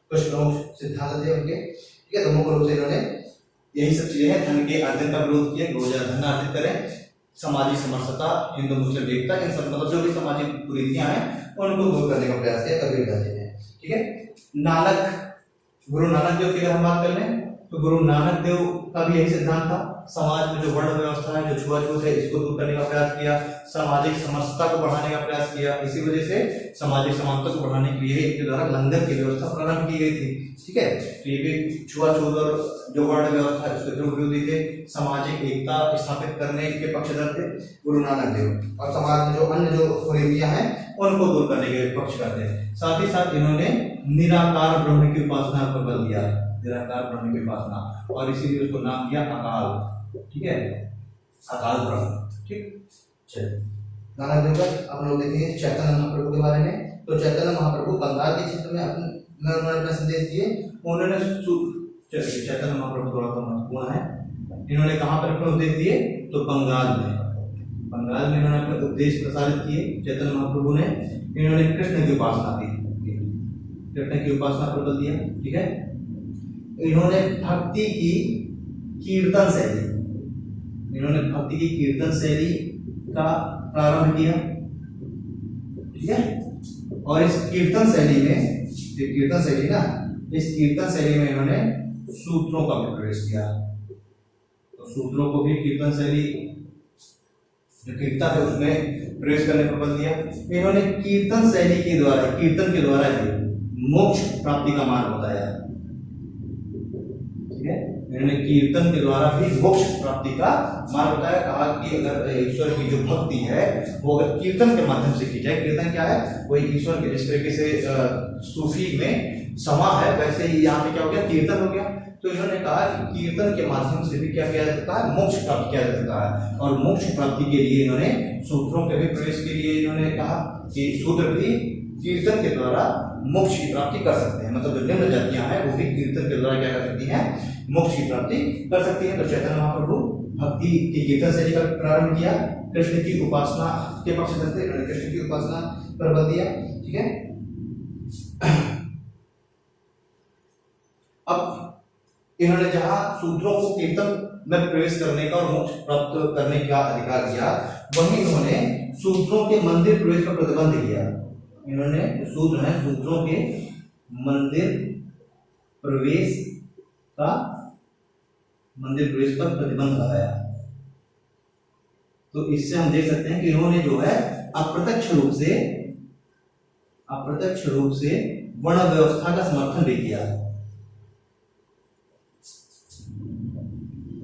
कुछ प्रमुख सिद्धांत थे उनके। ठीक है, तो मुख्य रूप से इन्होंने यही सब चीजें हैं, धन के अर्जन का विरोध किया, रोजा धन अर्जित करें, सामाजिक समरसता, हिंदू मुस्लिम एकता, इन सब मतलब जो भी सामाजिक कुरीतियां हैं उनको दूर करने का प्रयास किया कबीरदास जी ने। ठीक है, नानक, गुरु नानक देव की अगर हम बात कर लें तो गुरु नानक देव का भी यही सिद्धांत था, समाज में जो वर्ण व्यवस्था है, जो छुआछूत है, इसको दूर करने का प्रयास किया, सामाजिक समरसता को बढ़ाने का प्रयास किया। इसी वजह से सामाजिक समानता को बढ़ाने के लिए इनके द्वारा लंगर की व्यवस्था प्रारंभ की गई थी। ठीक है, तो ये भी छुआछूत और जो वर्ण व्यवस्था है उसके विरोधी थे, सामाजिक एकता स्थापित करने के पक्षधर थे गुरु नानक देव, और समाज में जो अन्य जो कुरीतियां हैं उनको दूर करने के पक्ष करते हैं। साथ ही साथ इन्होंने निराकार ब्रह्म की उपासना पर बल दिया। निराकार ब्रह्म की उपासना, और इसीलिए उसको नाम दिया अकाल। ठीक है, अकाल ब्रह्म। ठीक, चलिए गाना देकर आप लोग देखेंगे चैतन्य महाप्रभु के बारे में। तो चैतन्य महाप्रभु बंगाल के क्षेत्र में उन्होंने अपना संदेश दिए। उन्होंने चैतन्य महाप्रभु थोड़ा सा महत्वपूर्ण है, इन्होंने कहाँ पर अपने उपदेश दिए? तो बंगाल में इन्होंने अपने उपदेश प्रसारित किए चैतन्य महाप्रभु ने। इन्होंने कृष्ण की उपासना की, कृष्ण की उपासना पर बल दिया। ठीक है, इन्होंने भक्ति की कीर्तन शैली का प्रारंभ किया। ठीक है, और इस कीर्तन शैली में इन्होंने सूत्रों का भी प्रवेश किया। तो सूत्रों को भी कीर्तन शैली जो कीर्तन है उसमें प्रवेश करने पर बल दिया। इन्होंने कीर्तन शैली के द्वारा ही मोक्ष प्राप्ति का मार्ग बताया। ठीक है, इन्होंने कीर्तन के द्वारा भी मोक्ष प्राप्ति का मार्ग बताया। कहा कि अगर ईश्वर की जो भक्ति है वो अगर कीर्तन के माध्यम से की जाए, कीर्तन क्या है? वही ईश्वर के जिस तरीके से सूफी में समा है, वैसे ही यहाँ पे क्या हो गया? कीर्तन हो गया। तो इन्होंने कहा कि कीर्तन के माध्यम से भी क्या किया जा सकता है? मोक्ष प्राप्त किया जा सकता है। और मोक्ष प्राप्ति के लिए इन्होंने सूत्रों के भी प्रवेश के लिए इन्होंने कहा कि सूत्र भी कीर्तन के द्वारा मोक्ष की प्राप्ति कर सकते हैं। मतलब जो निम्न जातियां हैं वो भी कीर्तन के द्वारा क्या कर सकती हैं? मोक्ष की प्राप्ति कर सकती हैं। तो चैतन्य महाप्रभु भक्ति की कीर्तन शैली का प्रारंभ किया, कृष्ण की उपासना के पक्ष से कृष्ण की उपासना पर बल दिया। ठीक है, अब इन्होंने जहां सूत्रों को कीर्तन में प्रवेश करने का और मोक्ष प्राप्त करने का अधिकार दिया, वहीं इन्होंने सूत्रों के मंदिर प्रवेश पर प्रतिबंध दिया। इन्होंने सूत्र है सूत्रों के मंदिर प्रवेश पर प्रतिबंध लगाया। तो इससे हम देख सकते हैं कि इन्होंने जो है अप्रत्यक्ष रूप से वर्ण व्यवस्था का समर्थन भी किया।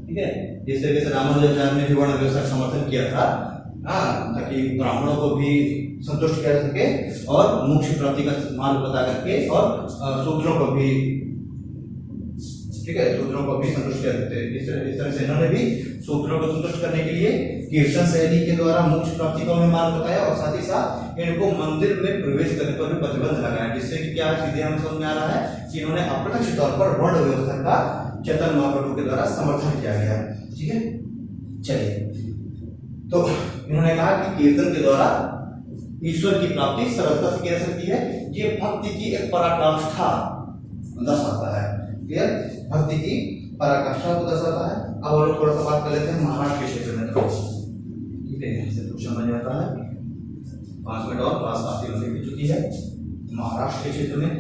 ठीक है, जिस तरीके से रामानुजाचार्य ने भी वर्ण व्यवस्था का समर्थन किया था, ताकि ब्राह्मणों को भी संतुष्ट किया जा सके और मोक्ष प्राप्ति का मार्ग बता करके, और शूद्रों को भी, ठीक है, शूद्रों को भी संतुष्ट किया जाते। इस तरह से इन्होंने भी शूद्रों को संतुष्ट करने के लिए कीर्तन शैली के द्वारा मोक्ष प्राप्ति का उन्हें मार्ग बताया, और साथ ही साथ इनको मंदिर में प्रवेश करने पर भी प्रतिबंध लगाया। जिससे कि क्या सीधे हमें समझ में आ रहा है कि इन्होंने अप्रत्यक्ष तौर पर वर्ण व्यवस्था का चैतन्य महाप्रभु के द्वारा समर्थन किया गया। ठीक है, चलिए, तो इन्होंने कहा कि कीर्तन के द्वारा ईश्वर की प्राप्ति सरलता से की जा सकती है। ये भक्ति की एक पराकाष्ठा दर्शाता है। क्लियर, भक्ति की पराकाष्ठा को दर्शाता है। अब और थोड़ा सा बात कर लेते हैं महाराष्ट्र के क्षेत्र में। ठीक है, इससे क्वेश्चन बन जाता है। 5 मिनट और क्लास काफी लंबी हो चुकी है। महाराष्ट्र के क्षेत्र में